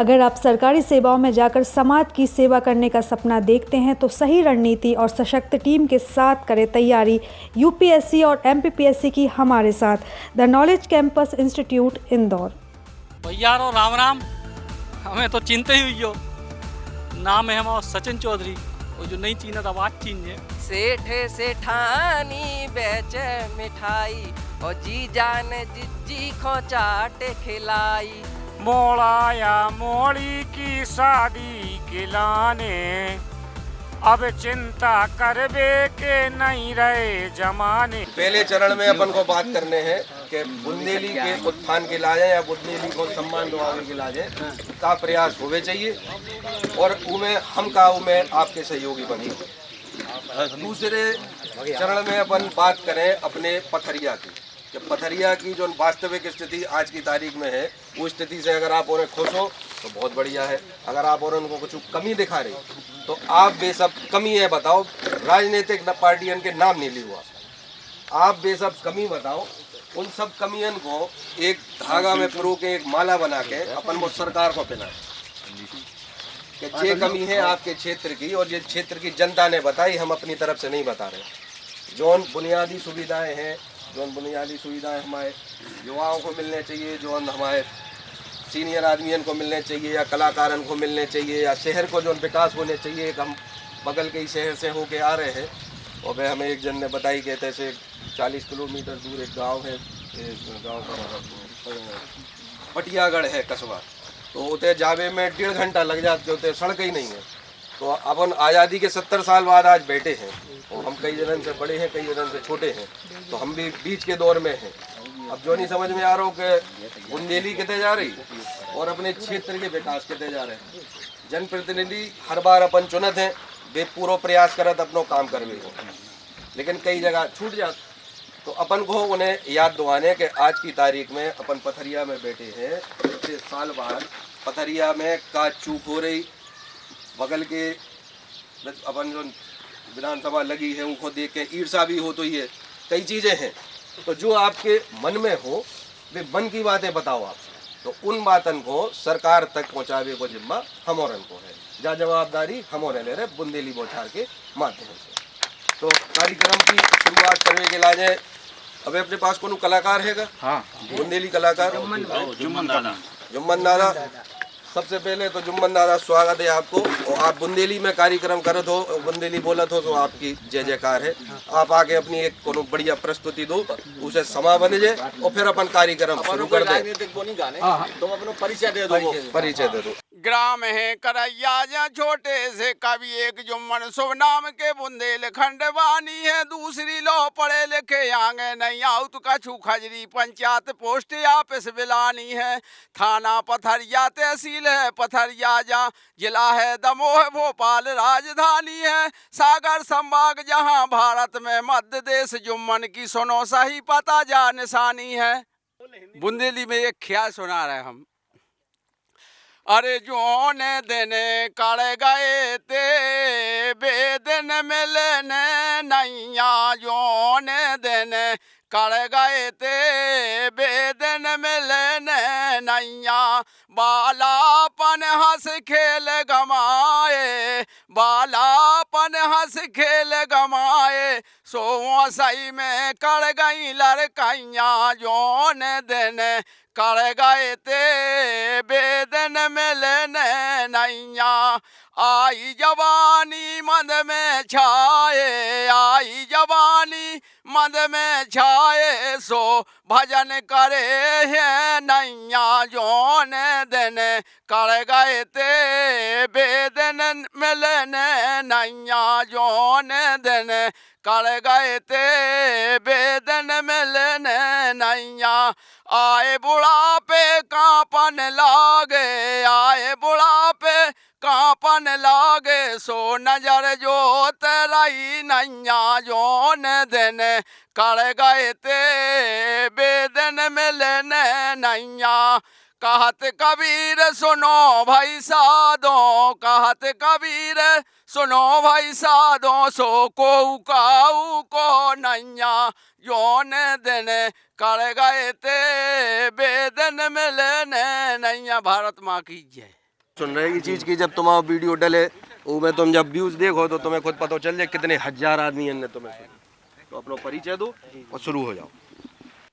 अगर आप सरकारी सेवाओं में जाकर समाज की सेवा करने का सपना देखते हैं तो सही रणनीति और सशक्त टीम के साथ करें तैयारी यूपीएससी और एमपीपीएससी की हमारे साथ। The knowledge campus institute Indore. भैया राम राम, हमें तो चिंता ही हुई हो। नाम है हमारा सचिन चौधरी, वो जो नहीं चीना था बात चीन सेठ सेठानी बेचे मिठाई और जी जान जिज्जी खो चाट खिलाई। मोड़ाया मोड़ी की शादी खिलाने, अब चिंता करबे के नहीं रहे जमाने। पहले चरण में अपन को बात करने हैं कि बुंदेली के उत्थान के लाजे या बुंदेली को सम्मान दिलाने के लाजे का प्रयास होवे चाहिए और उमें हम का उमें आपके सहयोगी बनी। दूसरे चरण में अपन बात करें अपने पथरिया की, कि पथरिया की जो वास्तविक स्थिति आज की तारीख में है वो स्थिति से अगर आप उन्हें खुश हो तो बहुत बढ़िया है। अगर आप और उनको कुछ कमी दिखा रहे तो आप बेसब कमी है बताओ, राजनीतिक पार्टियों के नाम नहीं ली हुआ, आप बेसब कमी बताओ। उन सब कमियन को एक धागा में पिरो के एक माला बना के अपन वो सरकार को पहनाए कि ये कमी है आपके क्षेत्र की और ये क्षेत्र की जनता ने बताई, हम अपनी तरफ से नहीं बता रहे। जो बुनियादी सुविधाएं हैं, जो बुनियादी सुविधाएं हमारे युवाओं को मिलने चाहिए, जो हमारे सीनियर आदमियों को मिलने चाहिए या कलाकारन को मिलने चाहिए या शहर को जो विकास होने चाहिए। एक हम बगल के ही शहर से होके आ रहे हैं और वह हमें एक जन ने बताई कि ऐसे 40 किलोमीटर दूर एक गांव है, गांव का पटियागढ़ है कस्बा, तो उते जावे में 1.5 घंटा लग जाते, होते सड़क ही नहीं है। तो अपन आज़ादी के 70 साल बाद आज बैठे हैं और हम कई जनन से बड़े हैं, कई जनन से छोटे हैं, तो हम भी बीच के दौर में हैं। अब जो नहीं समझ में आ रहा हो कि बुंदेली कितने जा रही और अपने क्षेत्र के विकास कितने जा रहे हैं। जनप्रतिनिधि हर बार अपन चुनत हैं, वे पूरा प्रयास करत अपनो काम कर भी हो, लेकिन कई जगह छूट जात। तो अपन को उन्हें याद दिलाने कि आज की तारीख में अपन पथरिया में बैठे हैं, इतने साल बाद पथरिया में का चूक हो रही, बगल के अपन जो विधानसभा लगी है उनको देख के ईर्षा भी हो, तो ये कई चीज़ें हैं। तो जो आपके मन में हो वे मन की बातें बताओ आप, तो उन बातन को सरकार तक पहुँचावे को जिम्मा हमोरन को है, जा जवाबदारी हमोरे ले रहे बुंदेली बौछार के माध्यम से। तो कार्यक्रम की शुरुआत करने के लाजे अबे अपने पास कोनो कलाकार हैगा? हाँ, बुंदेली कलाकार जुम्मन दादा। सबसे पहले तो जुम्मन दादा स्वागत है आपको। और आप बुंदेली में कार्यक्रम करत हो, बुंदेली बोलत हो, तो आपकी जय जयकार है। आप आगे अपनी एक कोनो बढ़िया प्रस्तुति दो, उसे समा बन जाए और फिर अपन कार्यक्रम शुरू कर दे। तुम अपना परिचय दे दो। परिचय दे दो। ग्राम है करैया जा छोटे से कवि एक जुम्मन शुभ नाम के बुंदेल खंडवानी है। दूसरी लो पढ़े लिखे आगे नहीं आउत कछु खजरी पंचायत पोस्ट ऑफिस बिलानी है। थाना पथरिया तहसील है पथरिया जा, जिला है दमोह भोपाल राजधानी है। सागर संभाग जहां भारत में मध्य देश जुम्मन की सुनो सही पता जा निशानी है। बुंदेली में एक ख्याल सुना रहे हम। अरे जोन दिन कड़ गए ते बेदन मिलने नैया, जोन दिन कड़ गए ते बेदन मिलने नैया। बालापन हंस खेल गमाए, बालापन हंस खेल गमाए, सो सही में कड़ गई लड़कैया। जोन दिन कड़ गए ते बेदन मिलने नैया। आई जवानी मद में छाए, आई जवानी मद में छाए, सो भजन करे हैं नैया। जोन दिन कड़ गए ते बेदन मिलने नैया। जोन दिन कड़ गए ते बेदन मिलने नैया। आए बुढ़ापे कांपन लागे, आए बुढ़ापे कांपन लागे, सो नजर जो तेराई नैया। जोन दिन कड़ गए ते बेदन मिलने नैया। कहत कबीर सुनो भाई साधो, कहत कबीर सुनो भाई साधो, सो को काऊ को नैया। जोन दिन कड़ गए ते बेदन मिलने नैया। भारत माँ की जय। सुन रहे की चीज की जब तुम्हारा वीडियो डले उसमें तुम जब व्यूज देखो तो तुम्हें खुद पता चल जाए कितने हजार आदमी ने तुम्हें सुना। तो अपना परिचय दो और शुरू हो जाओ।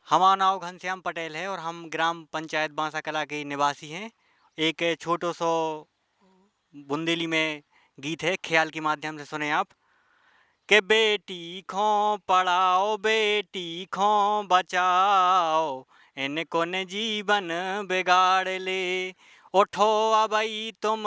हमारा नाम घनश्याम पटेल है और हम ग्राम पंचायत बांसा कला के निवासी हैं। एक छोटो सो बुंदेली में गीत है, ख्याल के माध्यम से सुने आप। के बेटी खो पढ़ाओ, बेटी खो बचाओ, इनको ने जीवन बिगाड़ ले। उठो अबई तुम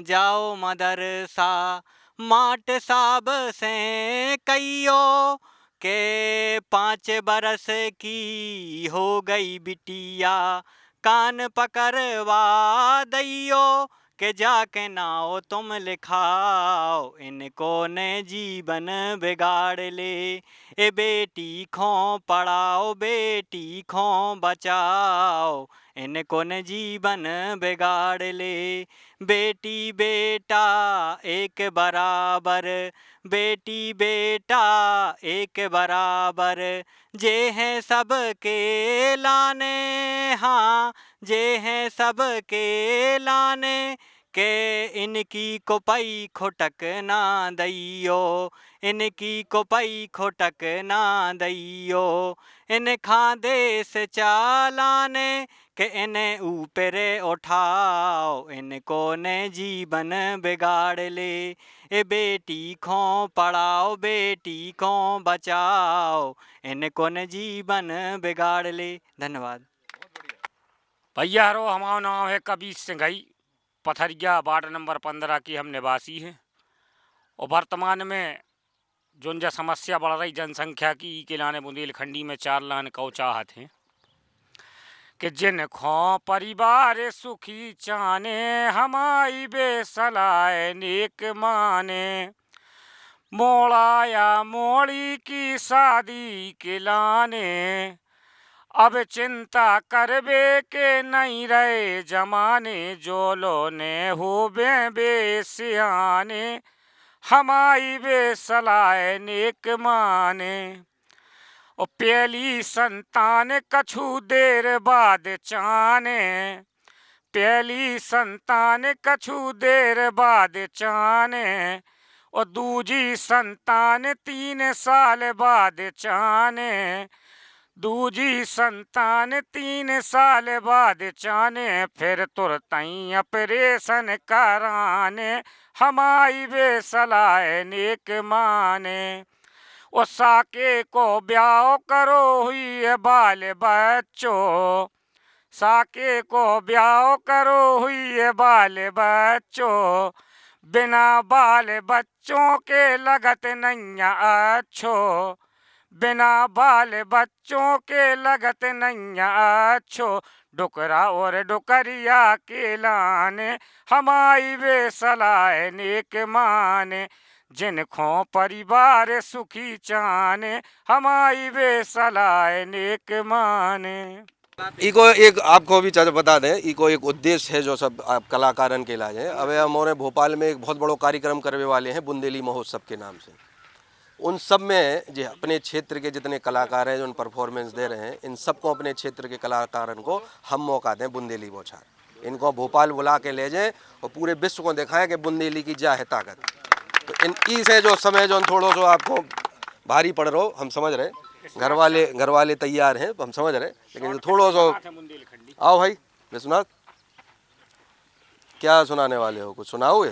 जाओ मदरसा, माट साब से कहियो के 5 बरस की हो गई बिटिया, कान पकड़वा दइयो के जाके नाओ तुम लिखाओ, इनको ने जीवन बिगाड़ ले। ए बेटी खो पढ़ाओ, बेटी खो बचाओ, इनको ने जीवन बिगाड़ ले। बेटी बेटा एक बराबर, बेटी बेटा एक बराबर, जे हैं सबके लाने, हाँ जे हैं सबके लाने, के इनकी कोपई खोटक ना दइयो, इनकी कोपई खोटक ना दइयो। इन देश चालाने के इन्हें ऊपरे उठाओ, इनको ने जीवन बिगाड़ ले। ए बेटी खो पढ़ाओ, बेटी खो बचाओ, इनको ने जीवन बिगाड़ ले। धन्यवाद। भैया रो हमारा नाम है कबीर सिंघई, पथरिया वार्ड नंबर 15 की हम निवासी हैं। और वर्तमान में जो समस्या बढ़ रही जनसंख्या की के लाने बुंदेलखंडी में 4 लान को चाहत हैं कि जिन खो परिवार सुखी चाने, हमारी बेसलाए नेक माने। मोड़ा या मोड़ी की शादी के लाने, अब चिंता करबे के नहीं रहे जमाने। जो लो ने हो बेसियाने, हमारी बेसलाए नेक माने। और पहली संतान कछु देर बाद चाने, पहली संतान कछु देर बाद चाने। और दूजी संतान 3 साल बाद चाने, दूजी संतान 3 साल बाद चाने। फिर तुरतई ऑपरेशन कराने, हमारी बेसलाए नेक माने। और साके को ब्याह करो हुई है बाल बच्चों, साके को ब्याह करो हुई है बाल बच्चों। बिना बाल बच्चों के लगत नैया अच्छो, बिना बाल बच्चों के लगत नैया अच्छो। डुकरा और डुकरिया के लाने, हमारी बेसलाए नेक माने। जिनको परिवार सुखी चाने, हमारी बेसलाए नेक माने। इको एक आपको भी बता दें, इको एक उद्देश्य है जो सब आप कलाकारन के इलाज है। अब हमारे भोपाल में एक बहुत बड़ो कार्यक्रम करने वाले हैं बुंदेली महोत्सव के नाम से। उन सब में जो अपने क्षेत्र के जितने कलाकार हैं जो परफॉर्मेंस दे रहे हैं, इन सबको अपने क्षेत्र के कलाकारन को हम मौका दें बुंदेली बौछार। इनको भोपाल बुला के ले जाएं और पूरे विश्व को दिखाएं कि बुंदेली की क्या है ताकत। तो इन ई से जो समय जो थोड़ा सा आपको भारी पड़ रहा हो, हम समझ रहे, घर वाले तैयार हैं, हम समझ रहे, लेकिन जो थोड़ा सा आओ भाई विश्वनाथ, क्या सुनाने वाले हो, कुछ सुनाओगे?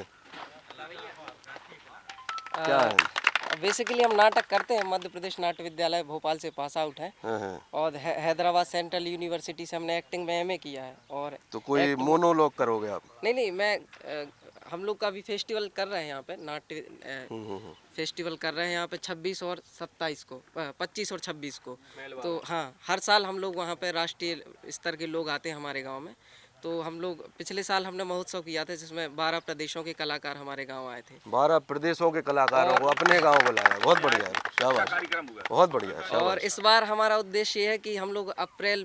क्या है? बेसिकली हम नाटक करते हैं, मध्य प्रदेश नाट्य विद्यालय भोपाल से पास आउट है और हैदराबाद सेंट्रल यूनिवर्सिटी से हमने एक्टिंग में MA किया है। और तो कोई मोनोलॉग करोगे आप? नहीं, मैं हम लोग का भी फेस्टिवल कर रहे हैं यहाँ पे, नाट्य फेस्टिवल कर रहे हैं यहाँ पे 26 और 27 को, 25 और 26 को। तो हाँ, हर साल हम लोग वहाँ पे राष्ट्रीय स्तर के लोग आते हैं हमारे गांव में। तो हम लोग पिछले साल हमने महोत्सव किया था जिसमें 12 प्रदेशों के कलाकार हमारे गांव आए थे। 12 प्रदेशों के कलाकारों को अपने गांव बुलाया, बहुत बढ़िया है, शाबाश, बहुत बढ़िया है। और इस बार हमारा उद्देश्य ये है कि हम लोग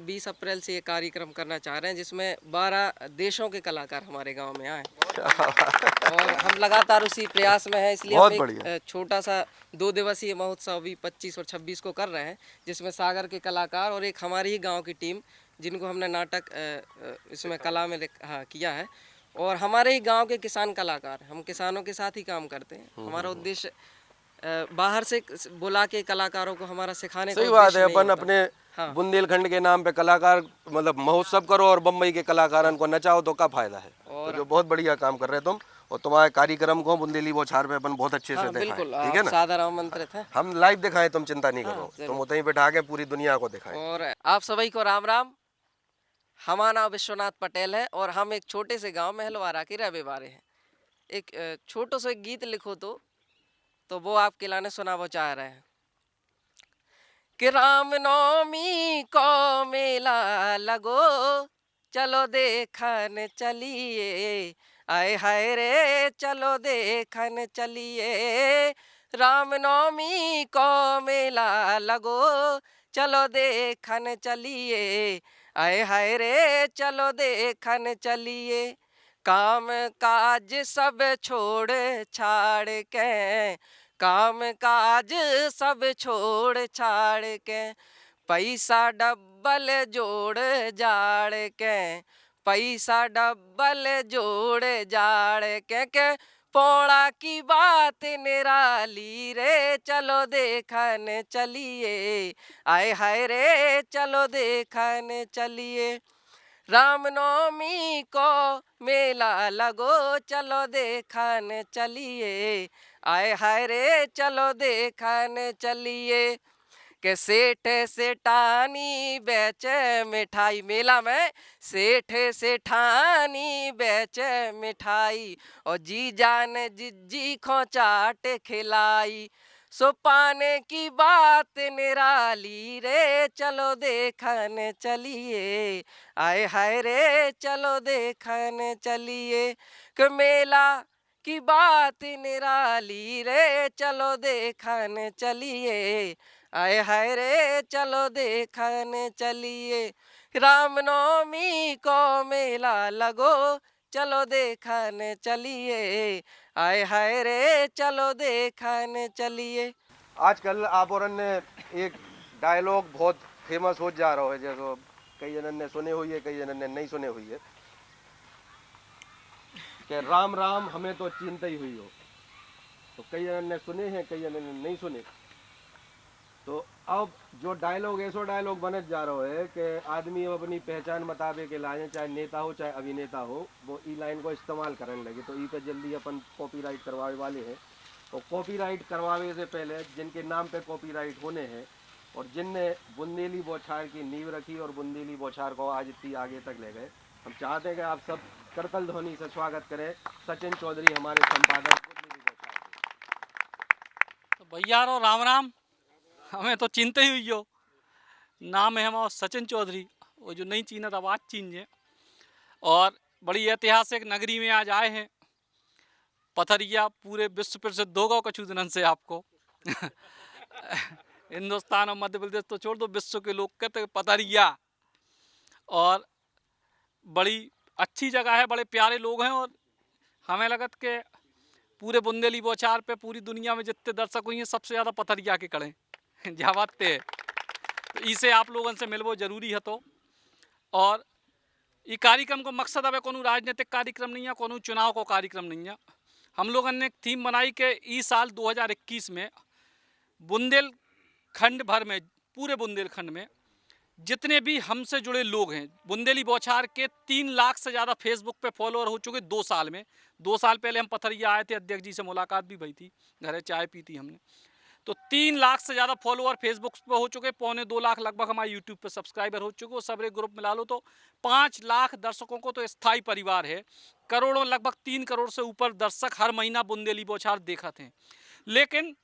20 अप्रैल से ये कार्यक्रम करना चाह रहे हैं जिसमें 12 देशों के कलाकार हमारे गांव में आए। और हम लगातार उसी प्रयास में हैं, इसलिए हम एक छोटा सा 2 दिवसीय महोत्सव भी 25 और 26 को कर रहे हैं, जिसमें सागर के कलाकार और एक हमारी ही गाँव की टीम जिनको हमने नाटक इसमें कला में किया है, और हमारे ही गांव के किसान कलाकार, हम किसानों के साथ ही काम करते हैं। हमारा उद्देश्य बाहर से बुला के कलाकारों को हमारा सिखाने का सही बात उद्देश्य है। नहीं अपन होता। अपने हाँ। बुंदेलखंड के नाम पे कलाकार मतलब महोत्सव करो और बम्बई के कलाकारों को नचाओ तो क्या फायदा है। तो जो बहुत बढ़िया काम कर रहे हो तुम, और तुम्हारे कार्यक्रम को बुंदेली बौछार पे अपन बहुत अच्छे से हाँ, दिखाएं, बिल्कुल, ठीक है आप ना। सादर आमंत्रित हैं। हम लाइव दिखाएं, तुम चिंता नहीं हाँ, करो, जरूर। तुम उतहीं बिठा के पूरी दुनिया को दिखाएं। और आप सभी को राम राम। हमारा नाम विश्वनाथ पटेल है और हम एक छोटे से गांव महलवारा के रहने वाले हैं। एक छोटो सा एक गीत लिखो तो वो आपके लाने सुनाना चाह रहे हैं कि रामनवमी को मेला लगो, चलो देखन चलिए, आए हाय रे चलो देखन चलिए। रामनवमी को मेला लगो, चलो देखन चलिए, आए हाय रे चलो देखन चलिए। काम काज सब छोड़ छाड़ के, काम काज सब छोड़ छाड़ के, पैसा डबल जोड़ जाड़ के, पैसा डबल जोड़ जाड़ के पौड़ा की बात निराली रे, चलो देखन चलिए, आए हाय रे चलो देखन चलिए। रामनवमी को मेला लगो, चलो देखन चलिए, आए हाय रे चलो देखन चलिए। के सेठ सेठानी बेचे मिठाई, मेला में सेठ सेठानी बेचे मिठाई, और जी जान जिज्जी खो चाट खिलाई। सो पाने की बात निराली रे, चलो देखन चलिए, आए हाय रे चलो देखन चलिए। कि मेला की बात निराली रे, चलो देखन चलिए, आए हाय रे चलो देखन चलिए। रामनवमी को मेला लगो, चलो देखन चलिए, आए हाय रे चलो देखन चलिए। आजकल आप और ने एक डायलॉग बहुत फेमस हो जा रहा है, जैसे कई जनन ने सुने हुई है, कई जनन ने नहीं सुने हुई है, कि राम राम हमें तो चिंता ही हुई हो। तो कई जनन ने सुने हैं, कई जनन ने नहीं सुने। तो अब जो डायलॉग ऐसा डायलॉग बने जा रहा है कि आदमी अब अपनी पहचान बतावे के लाए, चाहे नेता हो चाहे अभिनेता हो, वो ई लाइन को इस्तेमाल करने लगे। तो ई पे जल्दी अपन कॉपीराइट करवाने वाले हैं। तो कॉपीराइट करवाने से पहले जिनके नाम पे कॉपीराइट होने हैं और जिनने बुंदेली बौछार की नींव रखी और बुंदेली बौछार को आज इतनी आगे तक ले गए, हम चाहते हैं कि आप सब करतल ध्वनि से स्वागत करें सचिन चौधरी, हमारे संपादक बुंदेली बौछार के। तो भैया रो राम राम, हमें तो चिंता ही हुई हो। नाम है हमारा सचिन चौधरी, वो जो नहीं चीना आवाज चीन है। और बड़ी ऐतिहासिक नगरी में आज आए हैं, पथरिया। पूरे विश्व प्रसिद्ध होगा कछु दिनन से आपको हिंदुस्तान और मध्य प्रदेश तो छोड़ दो, विश्व के लोग कहते हैं पथरिया। और बड़ी अच्छी जगह है, बड़े प्यारे लोग हैं। और हमें लगत के पूरे बुंदेली बौछार पे पूरी दुनिया में जितने दर्शक हुई हैं सबसे ज़्यादा पथरिया के कड़े जावाते हैं। तो इसे आप लोगों से मिलवो जरूरी है। तो और ये कार्यक्रम को मकसद अब कोनो राजनीतिक कार्यक्रम नहीं है, कोनो चुनाव को कार्यक्रम नहीं है। हम लोगों ने एक थीम बनाई कि इस साल 2021 में बुंदेलखंड भर में, पूरे बुंदेलखंड में जितने भी हमसे जुड़े लोग हैं, बुंदेली बौछार के 3 लाख से ज़्यादा फेसबुक पे फॉलोअर हो चुके 2 साल में। 2 साल पहले हम पथरिया आए थे, अध्यक्ष जी से मुलाकात भी भई थी, घरे चाय पी थी हमने। तो 3 लाख से ज़्यादा फॉलोअर फेसबुक पे हो चुके, 2.25 लाख लगभग हमारे यूट्यूब पे सब्सक्राइबर हो चुके। और सब एक ग्रुप मिला लो तो 5 लाख दर्शकों को तो स्थायी परिवार है। करोड़ों, लगभग 3 करोड़ से ऊपर दर्शक हर महीना बुंदेली बौछार देखत हैं। लेकिन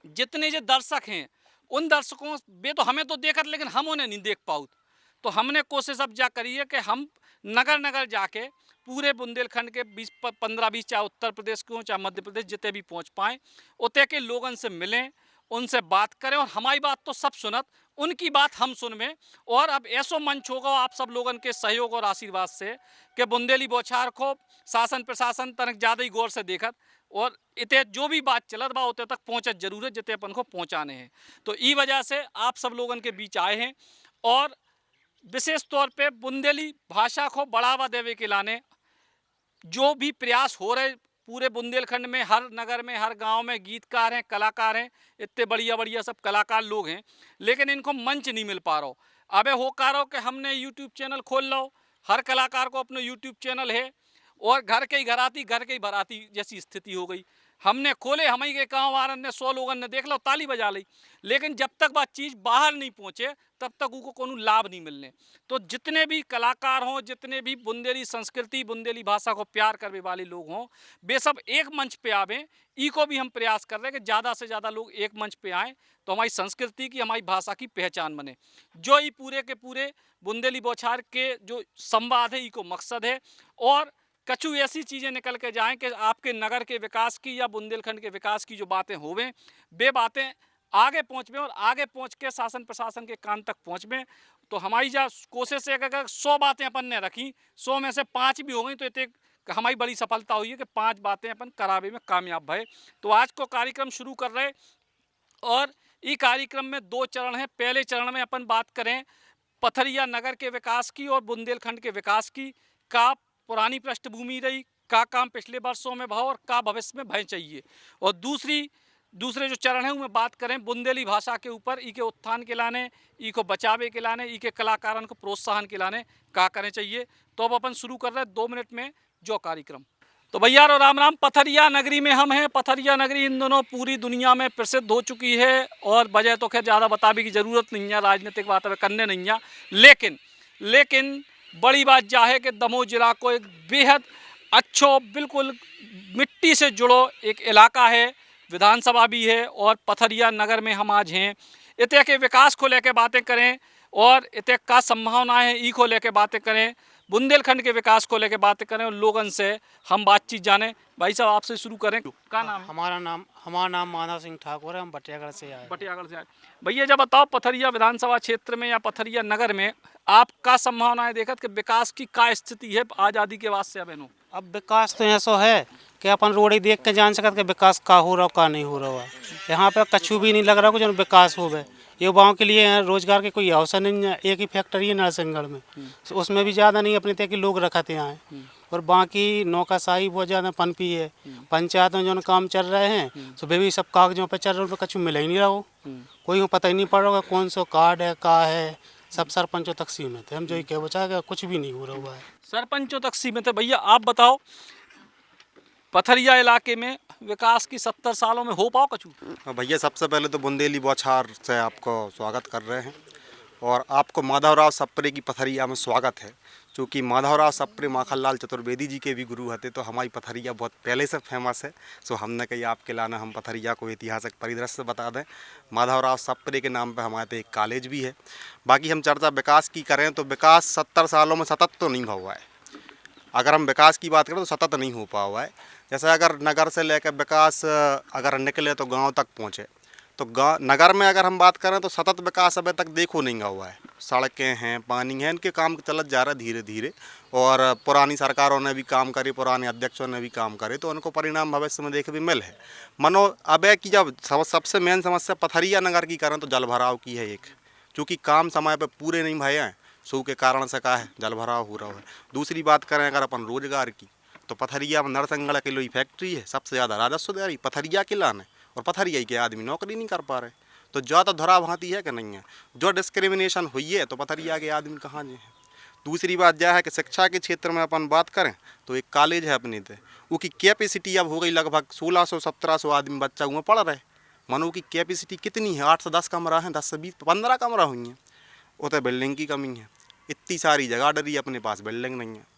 जितने जो दर्शक हैं उन दर्शकों वे तो हमें तो देखत, लेकिन हम उन्हें नहीं देख पाऊँ। तो हमने कोशिश अब जा करी है कि हम नगर नगर जाके पूरे बुंदेलखंड के 15-20, चाहे उत्तर प्रदेश के हों चाहे मध्य प्रदेश, जितने भी पहुंच पाएँ, उतने के लोगों से मिलें, उनसे बात करें। और हमारी बात तो सब सुनत, उनकी बात हम सुनवें। और अब ऐसो मंच होगा आप सब लोगों के सहयोग और आशीर्वाद से कि बुंदेली बौछार को शासन प्रशासन तनक ज़्यादा ही गौर से देखत, और इतने जो भी बात चलत बा उतने तक पहुँचत जरूर है जितने अपन को पहुँचाने हैं। तो ई वजह से आप सब लोगों के बीच आए हैं। और विशेष तौर पे बुंदेली भाषा को बढ़ावा देवे के लाने जो भी प्रयास हो रहे पूरे बुंदेलखंड में, हर नगर में, हर गांव में गीतकार हैं, कलाकार हैं, इतने बढ़िया बढ़िया सब कलाकार लोग हैं, लेकिन इनको मंच नहीं मिल पा रहा हो। अबे हो का रहो कि हमने यूट्यूब चैनल खोल लो, हर कलाकार को अपना यूट्यूब चैनल है और घर के ही घराती, घर के ही बराती जैसी स्थिति हो गई। हमने खोले, हम ही के गाँव वारन ने 100 लोगों ने देख लो, ताली बजा ली, लेकिन जब तक वह चीज़ बाहर नहीं पहुँचे तब तक उनको कोनो लाभ नहीं मिलने। तो जितने भी कलाकार हों, जितने भी बुंदेली संस्कृति, बुंदेली भाषा को प्यार करने वाले लोग हों, वे सब एक मंच पे आवें। ई को भी हम प्रयास कर रहे हैं कि ज़्यादा से ज़्यादा लोग एक मंच पे आएँ, तो हमारी संस्कृति की, हमारी भाषा की पहचान बने। जो ये पूरे के पूरे बुंदेली बौछार के जो संवाद है, ई को मकसद है, और कछु ऐसी चीज़ें निकल के जाएं कि आपके नगर के विकास की या बुंदेलखंड के विकास की जो बातें होवें, वे बातें आगे पहुँचवें और आगे पहुँच के शासन प्रशासन के कान तक पहुँचवें। तो हमारी जा कोशिश है कि अगर 100 बातें अपन ने रखी, 100 में से 5 भी हो गई तो इतने हमारी बड़ी सफलता हुई है कि 5 बातें अपन करावे में कामयाब भए। तो आज को कार्यक्रम शुरू कर रहे, और ये कार्यक्रम में 2 चरण हैं। पहले चरण में अपन बात करें पथरिया नगर के विकास की और बुंदेलखंड के विकास की, का पुरानी पृष्ठभूमि रही, का काम पिछले वर्षों में भाव और का भविष्य में भय चाहिए। और दूसरे जो चरण है उनमें बात करें बुंदेली भाषा के ऊपर, ई के उत्थान के लाने, ई को बचावे के लाने, ई के कलाकारन को प्रोत्साहन के लाने का करें चाहिए। तो अब अपन शुरू कर रहे हैं 2 मिनट में जो कार्यक्रम। तो भैया रो राम राम। पथरिया नगरी में हम हैं। पथरिया नगरी इन दोनों पूरी दुनिया में प्रसिद्ध हो चुकी है, और वजह तो खैर ज़्यादा बताने की ज़रूरत नहीं है, राजनीतिक बातें करने नहीं है, लेकिन बड़ी बात जा है कि दमोह जिला को एक बेहद अच्छो, बिल्कुल मिट्टी से जुड़ो एक इलाका है, विधानसभा भी है, और पथरिया नगर में हम आज हैं। इतने के विकास को लेकर बातें करें और इतने का संभावना है, ई को लेकर बातें करें, बुंदेलखंड के विकास को लेकर बातें करें और लोगों से हम बातचीत जानें। भाई साहब आपसे शुरू करें, क्या नाम है? हमारा नाम माधव सिंह ठाकुर है। हम बटियागढ़ से आए। बटियागढ़ से आए। भैया जब बताओ पथरिया विधानसभा क्षेत्र में या पथरिया नगर में आपका संभावनाएं देखत कि विकास की क्या स्थिति है आज़ादी के बाद से अब विकास तो ऐसा है कि अपन रोड ही देख के जान सकते कि विकास का हो रहा का नहीं हो रहा है। यहाँ पे कछु भी नहीं लग रहा जो विकास हो गए। युवाओं के लिए रोजगार के कोई अवसर नहीं है। एक ही फैक्ट्री है नरसिंहगढ़ में, उसमें भी ज़्यादा नहीं अपने तक के लोग रखते हैं, और बाकी नौकरशाही बहुत ज़्यादा पनपी है। पंचायत में जो काम चल रहे हैं तो वे भी सब कागजों पे चल रहे हैं, कछु मिल ही नहीं रहा हो, कोई पता ही नहीं पड़ रहा कौन सा कार्ड है का है। सब सरपंचों तक सीमित है। हम जो ये कह बचा के कुछ भी नहीं हो रहा हुआ है। सरपंचों तक सीमित है। भैया आप बताओ पथरिया इलाके में विकास की 70 सालों में हो पाओ कछु? भैया सबसे पहले तो बुंदेली बौछार से आपको स्वागत कर रहे हैं, और आपको माधवराव सप्रे की पथरिया में स्वागत है, क्योंकि माधवराव सप्रे माखनलाल चतुर्वेदी जी के भी गुरु हते। तो हमारी पथरिया बहुत पहले से फेमस है। सो हमने कही आपके लाना हम पथरिया को ऐतिहासिक परिदृश्य बता दें। माधवराव सप्रे के नाम पे हमारे पे एक कॉलेज भी है। बाकी हम चर्चा विकास की करें तो विकास 70 सालों में सतत तो नहीं हुआ है। अगर हम विकास की बात करें तो सतत नहीं हो पा हुआ है। जैसे अगर नगर से लेकर विकास अगर निकले तो गांव तक पहुंचे, तो नगर में अगर हम बात करें तो सतत विकास अभी तक देखो नहीं हुआ है। सड़कें हैं, पानी है, इनके काम चलत जा रहा है धीरे धीरे, और पुरानी सरकारों ने भी काम करे, पुराने अध्यक्षों ने भी काम करे, तो उनको परिणाम भविष्य में देखे भी मिल है। मनो अब है कि जब सबसे मेन समस्या पथरिया नगर की करें तो जल भराव की है एक, क्योंकि काम समय पर पूरे नहीं भये हैं, सू के कारण से का है जल भराव हो रहा है। दूसरी बात करें अगर अपन रोजगार की, तो पथरिया में नरसिंहगढ़ की लोई फैक्ट्री है, सबसे ज़्यादा राजस्व दे रही पथरिया के लाने, और पथरिया के आदमी नौकरी नहीं कर पा रहे। तो ज़्यादा धरा भांति है कि नहीं है, जो डिस्क्रिमिनेशन हुई है तो पथरिया के आदमी कहाँ जे हैं। दूसरी बात यह है कि शिक्षा के क्षेत्र में अपन बात करें तो एक कॉलेज है अपने थे, उसकी कैपेसिटी अब हो गई लगभग 1600-1700 आदमी बच्चा हुआ पढ़ रहे। मनो की कैपेसिटी कितनी है? 8 से 10 कमरा है, 10 से 20 15 कमरा हुई हैं। उतने बिल्डिंग की कमी है, इतनी सारी जगह डरी अपने पास बिल्डिंग नहीं है।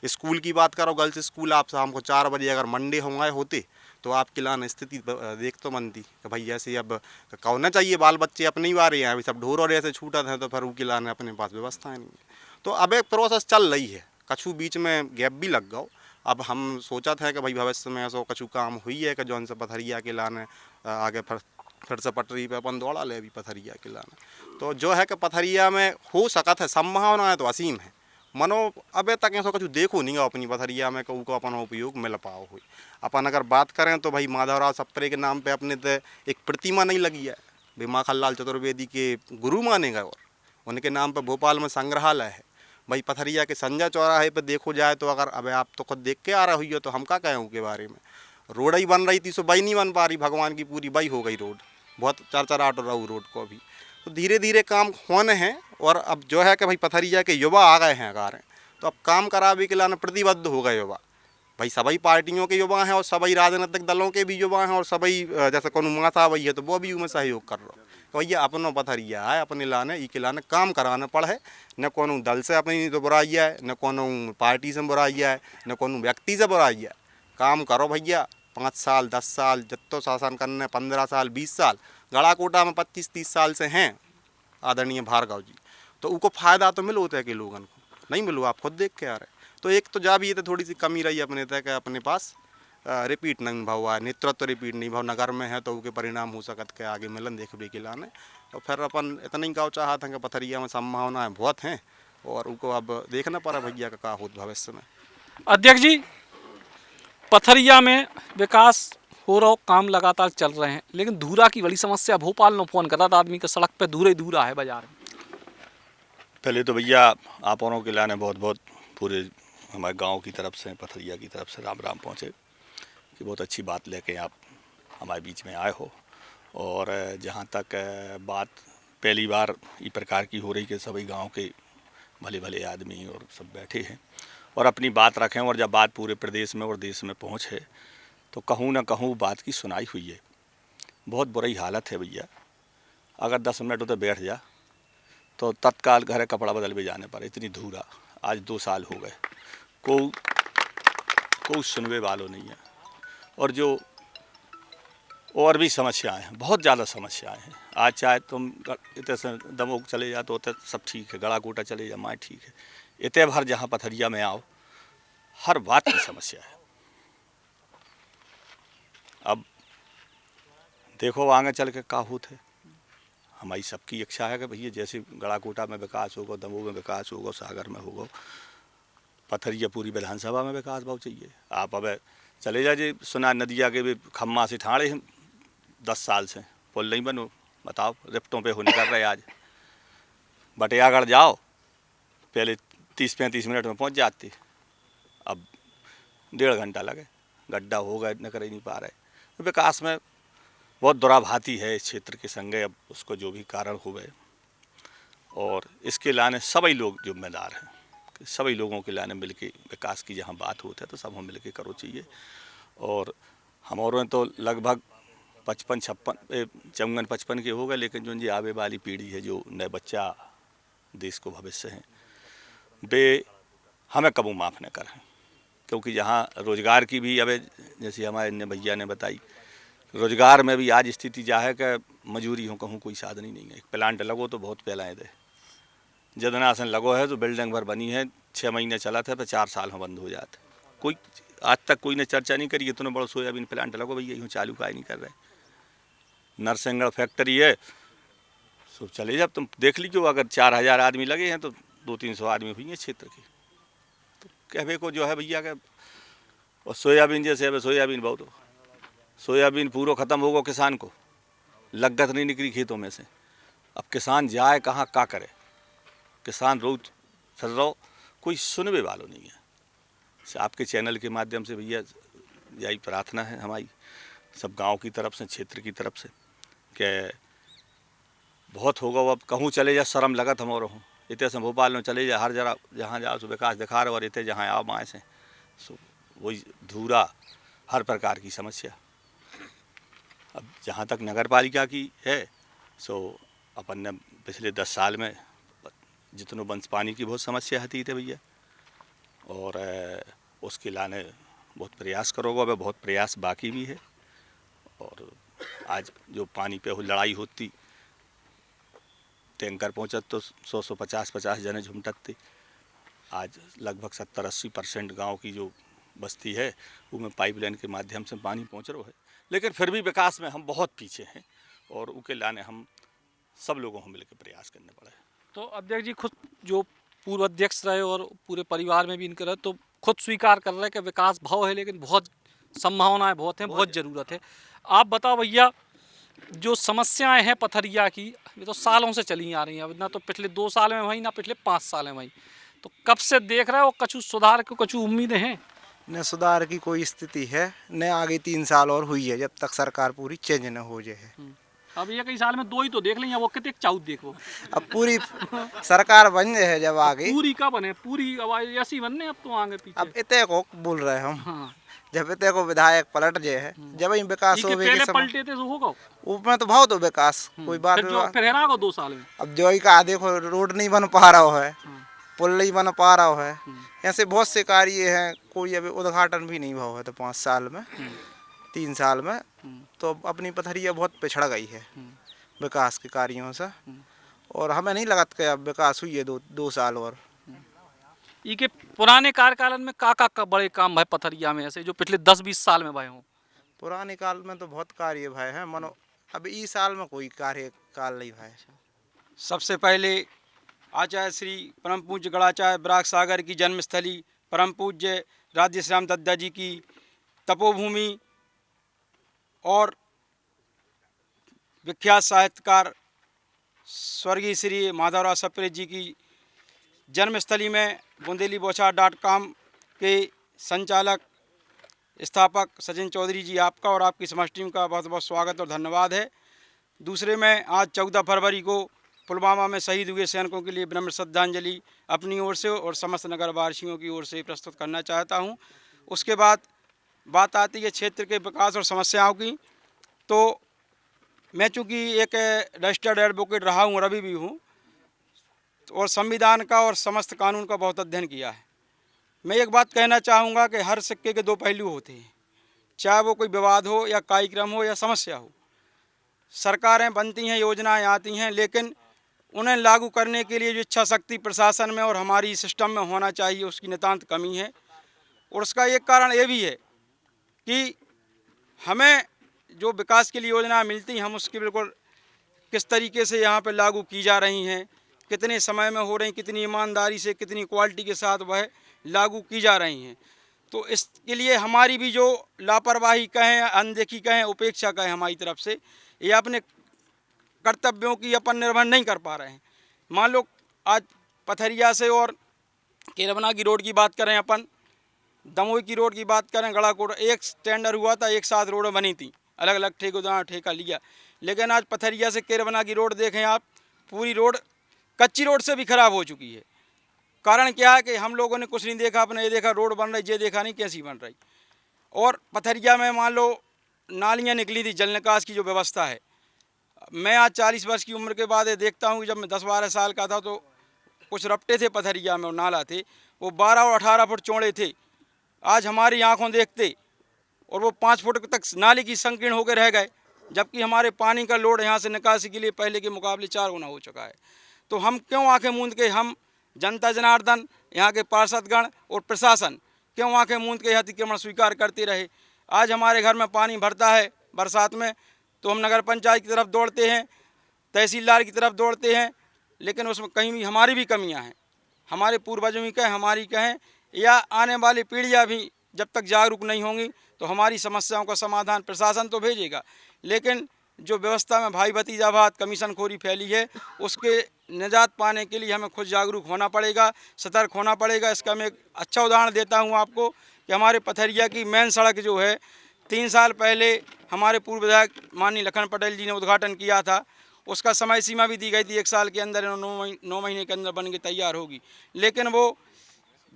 स्कूल की बात करो, गर्ल्स स्कूल आप शाम को 4 बजे अगर मंडे होंगे होते तो आपकी लान स्थिति देख तो मनती कि भाई ऐसे अब कहना चाहिए बाल बच्चे अपने ही बारे हैं, अभी सब ढोर और ऐसे छूटत हैं, तो फिर उनकी लान अपने पास व्यवस्था नहीं है। तो अब एक प्रोसेस चल रही है, कछु बीच में गैप भी लग गया। अब हम सोचा था कि भाई भविष्य में ऐसा कछु काम हुई है कि जौन से पथरिया के लाने आगे फिर से पटरी पे अपन दौड़ा ले भी पथरिया के लाने। तो जो है कि पथरिया में हो सकत है, संभावना है तो असीम है। मनो अबे तक ऐसा कुछ देखो नहीं अपनी पथरिया में को अपन उपयोग मिल पाओ हुई। अपन अगर बात करें तो भाई माधवराव सप्रे के नाम पे अपने तो एक प्रतिमा नहीं लगी है, भाई माखनलाल चतुर्वेदी के गुरु माने गए, और उनके नाम पे भोपाल में संग्रहालय है। भाई पथरिया के संजय चौराहे पे देखो जाए तो अगर अब आप तो खुद देख के आ रही हो तो हम क्या कहें के बारे में। रोड ही बन रही थी सो बही नहीं बन पा रही, भगवान की पूरी बही हो गई रोड, बहुत चरचराट रहू रोड को अभी। तो धीरे धीरे काम होने हैं और अब जो है कि भाई पथरिया के युवा आ गए हैं अगार, तो अब काम करावे के लिए प्रतिबद्ध हो गए युवा। भाई सभी पार्टियों के युवा हैं और सभी राजनीतिक दलों के भी युवा हैं और सभी जैसे कोनो माता वही है तो वो भी उनमें सहयोग कर रहा है। तो भैया अपनो पथरिया है, अपने लाने ई के लाने काम कराना पड़े, न कोनो दल से अपनी तो बुराई है, न कोनो पार्टी से बुराई है, न कोनो व्यक्ति से बुराई है। काम करो भैया, 5 साल 10 साल जितो शासन करने, 15 साल 20 साल, गड़ाकोटा में 25-30 साल से हैं आदरणीय भार्गव जी, तो उनको फ़ायदा तो मिलो होता है कि लोगों को नहीं मिलो, आप खुद देख के आ रहे। तो एक तो जा भी ये तो थोड़ी सी कमी रही अपने तक अपने पास रिपीट नहीं भाव हुआ, नेतृत्व रिपीट नहीं भाव नगर में है तो उसके परिणाम हो सकत के आगे मिलन देखबे के लाने। और फिर अपन इतना ही गाँव चाहत हैं कि पथरिया में संभावनाएं बहुत हैं और उनको अब देखना पड़ा भैया का हो भविष्य में। अध्यक्ष जी, पथरिया में विकास हो रहा, काम लगातार चल रहे हैं, लेकिन धूरा की बड़ी समस्या। भोपाल में फ़ोन करा था आदमी के सड़क पे धूरा ही धूरा है बाजार में। पहले तो भैया आप औरों के लाने बहुत बहुत पूरे हमारे गांव की तरफ से, पथरिया की तरफ से राम राम पहुँचे कि बहुत अच्छी बात लेके आप हमारे बीच में आए हो। और जहाँ तक बात पहली बार इस प्रकार की हो रही कि सभी गांव के भले भले आदमी और सब बैठे हैं और अपनी बात रखें, और जब बात पूरे प्रदेश में और देश में पहुँचे तो कहूँ ना कहूँ बात की सुनाई हुई है। बहुत बुरी हालत है भैया, अगर 10 मिनट उधर बैठ जा तो तत्काल घर कपड़ा बदल भी जाने पर इतनी धूरा। आज 2 साल हो गए, कोई सुनवे वालों नहीं है। और जो और भी समस्याएं हैं, बहुत ज़्यादा समस्याएं हैं। आज चाहे तुम इतने से दमोह चले जा तो उतने सब ठीक है, गड़ाकोटा चले जा माँ ठीक है, इतने भर जहाँ पथरिया में आओ हर बात की समस्या है। अब देखो आगे चल के का होता है। हमारी सबकी इच्छा है कि भैया जैसे गड़ाकोटा में विकास होगा, दमोह में विकास होगा, सागर में होगा, पथरिया पूरी विधानसभा में विकास बहुत चाहिए। आप अब चले जाइए सुना नदिया के भी खम्मा से ठाड़े हैं 10 साल से, पुल नहीं बनो, बताओ रिफ्टों पे हो निकल रहे। आज बटियागढ़ जाओ पहले 30-35 मिनट में पहुंच जाती, अब 1.5 घंटा लगे, गड्ढा हो गए निकल ही नहीं पा रहे। विकास में बहुत दुराभाती है इस क्षेत्र के संगे, अब उसको जो भी कारण हुए और इसके लाने सभी लोग जिम्मेदार हैं। सभी लोगों के लाने मिलके विकास की जहाँ बात होती है तो सब हम मिलके करो चाहिए। और हमारे तो लगभग 55 के हो गए, लेकिन जो जी आवे वाली पीढ़ी है, जो नए बच्चा देश को भविष्य हैं, वे हमें कबू माफ़ न करें। क्योंकि जहाँ रोज़गार की भी अब जैसे हमारे भैया ने बताई, रोज़गार में भी आज स्थिति जा है कि मजूरी हो कहूँ कोई साधन ही नहीं है। एक प्लांट लगो तो बहुत पहलाए दे, जदनासन लगो है तो बिल्डिंग भर बनी है, 6 महीने चला था तो 4 साल में बंद हो जाता। कोई आज तक कोई ने चर्चा नहीं करी इतना बड़ा सोयाबीन प्लांट लगो भैया, यूँ चालू का ही नहीं कर रहे। नरसिंहगढ़ फैक्ट्री है, सब चले जब तुम देख लीजिए, अगर 4000 आदमी लगे हैं तो 200-300 आदमी हुई हैं क्षेत्र की। तो कहवे को जो है भैया के और सोयाबीन जैसे अब सोयाबीन बहुत हो, सोयाबीन पूरा ख़त्म होगा, किसान को लागत नहीं निकली खेतों में से। अब किसान जाए कहाँ का करे, किसान रोज फिर रहो, कोई सुनने वालों नहीं है। आपके चैनल के माध्यम से भैया यही प्रार्थना है हमारी सब गांव की तरफ से, क्षेत्र की तरफ से, कि बहुत होगा। अब कहूँ चले जा शर्म लगत हमारे हूँ, इतने से भोपाल में चले जा, हर जरा जहाँ जाओ तो विकास दिखा रहे, और इतने जहाँ आओ माए से सो वही धूरा, हर प्रकार की समस्या। अब जहाँ तक नगर पालिका की है सो अपन ने पिछले 10 साल में जितनों बंस पानी की बहुत समस्या थी भैया, और उसके लाने बहुत प्रयास करोगे, वह बहुत प्रयास बाकी भी है। और आज जो पानी पे हो लड़ाई होती, टैंकर पहुँचत तो 100-150 जने झुमटते। आज लगभग 70-80% गाँव की जो बस्ती है उसमें पाइपलाइन के माध्यम से पानी पहुँच रहा है, लेकिन फिर भी विकास में हम बहुत पीछे हैं और उनके लाने हम सब लोगों को मिलकर प्रयास करने पड़े। तो अध्यक्ष जी खुद जो पूर्व अध्यक्ष रहे और पूरे परिवार में भी इनके रहे, तो खुद स्वीकार कर रहे हैं कि विकास भाव है, लेकिन बहुत संभावनाएं बहुत हैं, बहुत ज़रूरत है। आप बताओ भैया, जो समस्याएं हैं पथरिया की, ये तो सालों से चली आ रही हैं, अब ना तो पिछले 2 साल में वही, ना पिछले 5 साल में वही। तो कब से देख रहे हो, कछु सुधार की कछु उम्मीदें हैं? न सुधार की कोई स्थिति है, न आगे 3 साल और हुई है जब तक सरकार पूरी चेंज न हो जाए। अब ये कई साल में 2 ही तो देख लेंगे, वो कितने चाहूँ देखो। अब पूरी सरकार बन जाए जब आगे। पूरी का बने, पूरी अब ऐसी बनने अब तो आगे पीछे। अब इतने को बोल रहे हम। हाँ। जब इतने को विधायक पलट जाए है, जब ही विकास हो पहले पलटे थे तो होगा उसमें तो बहुत हो विकास, कोई बात फिर हेरा को 2 साल में। अब जो ही का देखो रोड नहीं बन पा रहा है, पुल नहीं बन पा रहा है, ऐसे बहुत से कार्य हैं, कोई अभी उद्घाटन भी नहीं हुआ है। तो 5 साल में 3 साल में तो अपनी पथरिया बहुत पिछड़ गई है विकास के कार्यों से, और हमें नहीं लगता कि अब विकास हुई है 2 साल और। के पुराने कार्यकाल में का बड़े काम भाई पथरिया में ऐसे जो पिछले 10-20 साल में भाई हों? पुराने काल में तो बहुत कार्य भाई हैं, मनो अब इस साल में कोई कार्यकाल नहीं भाई। सबसे पहले आचार्य श्री परम पूज्य गणाचार्य बराक सागर की जन्मस्थली, परम पूज्य राज्य श्याम दत्ता जी की तपोभूमि और विख्यात साहित्यकार स्वर्गीय श्री माधवराव सप्रे जी की जन्मस्थली में bundelibauchar.com के संचालक स्थापक सचिन चौधरी जी, आपका और आपकी समस्त टीम का बहुत बहुत स्वागत और धन्यवाद है। दूसरे में आज 14 फरवरी को पुलवामा में शहीद हुए सैनिकों के लिए विनम्र श्रद्धांजलि अपनी ओर से और समस्त नगरवासियों की ओर से प्रस्तुत करना चाहता हूं। उसके बाद बात आती है क्षेत्र के विकास और समस्याओं की। तो मैं चूँकि एक रजिस्टर्ड एडवोकेट रहा हूँ और अभी भी हूँ, और संविधान का और समस्त कानून का बहुत अध्ययन किया है। मैं एक बात कहना चाहूँगा कि हर सिक्के के 2 पहलू होते हैं, चाहे वो कोई विवाद हो या कार्यक्रम हो या समस्या हो। सरकारें बनती हैं, योजनाएं आती हैं, लेकिन उन्हें लागू करने के लिए जो इच्छा शक्ति प्रशासन में और हमारी सिस्टम में होना चाहिए, उसकी नितांत कमी है। और उसका एक कारण ये भी है कि हमें जो विकास के लिए योजनाएं मिलती हैं, हम उसकी बिल्कुल किस तरीके से यहाँ पर लागू की जा रही हैं, कितने समय में हो रही, कितनी ईमानदारी से, कितनी क्वालिटी के साथ वह लागू की जा रही हैं। तो इसके लिए हमारी भी जो लापरवाही कहें, अनदेखी कहें, उपेक्षा कहें हमारी तरफ से, ये अपने कर्तव्यों की अपन निर्वहन नहीं कर पा रहे हैं। मान लो आज पथरिया से और केरबना की रोड की बात करें, अपन दमोई की रोड की बात करें, गड़ाकोट एक टेंडर हुआ था, एक साथ रोड बनी थी, अलग अलग ठेकेदार ठेका लिया। लेकिन आज पथरिया से केरबना की रोड देखें आप, पूरी रोड कच्ची रोड से भी ख़राब हो चुकी है। कारण क्या है कि हम लोगों ने कुछ नहीं देखा, अपने ये देखा रोड बन रही, ये देखा नहीं कैसी बन रही। और पथरिया में मान लो नालियाँ निकली थी, जल निकास की जो व्यवस्था है। मैं आज 40 वर्ष की उम्र के बाद ये देखता हूँ, जब मैं 10-12 साल का था तो कुछ रपटे थे पथरिया में और नाला थे, वो 12 और 18 फुट चौड़े थे। आज हमारी आँखों देखते और वो 5 फुट तक नाली की संकीर्ण होकर रह गए, जबकि हमारे पानी का लोड यहाँ से निकासी के लिए पहले के मुकाबले 4 गुना हो चुका है। तो हम क्यों आंखें मूंद के, हम जनता जनार्दन, यहाँ के पार्षदगण और प्रशासन क्यों आंखें मूंद के अतिक्रमण स्वीकार करते रहे? आज हमारे घर में पानी भरता है बरसात में तो हम नगर पंचायत की तरफ दौड़ते हैं, तहसीलदार की तरफ दौड़ते हैं, लेकिन उसमें कहीं भी हमारी भी कमियां हैं। हमारे पूर्वजों की कहें, हमारी कहें, या आने वाली पीढ़ियाँ भी जब तक जागरूक नहीं होंगी तो हमारी समस्याओं का समाधान प्रशासन तो भेजेगा, लेकिन जो व्यवस्था में भाई भतीजावाद, कमीशनखोरी फैली है, उसके निजात पाने के लिए हमें खुद जागरूक होना पड़ेगा, सतर्क होना पड़ेगा। इसका मैं एक अच्छा उदाहरण देता हूं आपको कि हमारे पथरिया की मेन सड़क जो है, 3 साल पहले हमारे पूर्व विधायक माननीय लखन पटेल जी ने उद्घाटन किया था। उसका समय सीमा भी दी गई थी, 1 साल के अंदर 9 महीने के अंदर बन के तैयार होगी, लेकिन वो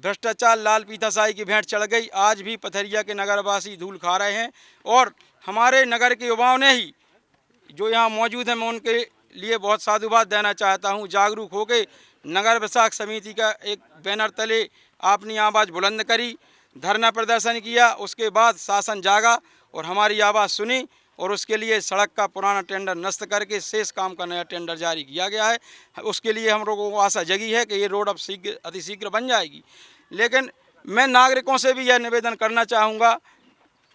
भ्रष्टाचार लाल पीताशाही की भेंट चढ़ गई। आज भी पथरिया के नगरवासी धूल खा रहे हैं, और हमारे नगर के युवाओं ने ही जो यहाँ मौजूद हैं, मैं उनके लिए बहुत साधुवाद देना चाहता हूँ। जागरूक होके नगर विकास समिति का एक बैनर तले अपनी आवाज़ बुलंद करी, धरना प्रदर्शन किया, उसके बाद शासन जागा और हमारी आवाज़ सुनी, और उसके लिए सड़क का पुराना टेंडर नष्ट करके शेष काम का नया टेंडर जारी किया गया है। उसके लिए हम लोगों को आशा जगी है कि ये रोड अब अतिशीघ्र बन जाएगी। लेकिन मैं नागरिकों से भी यह निवेदन करना चाहूँगा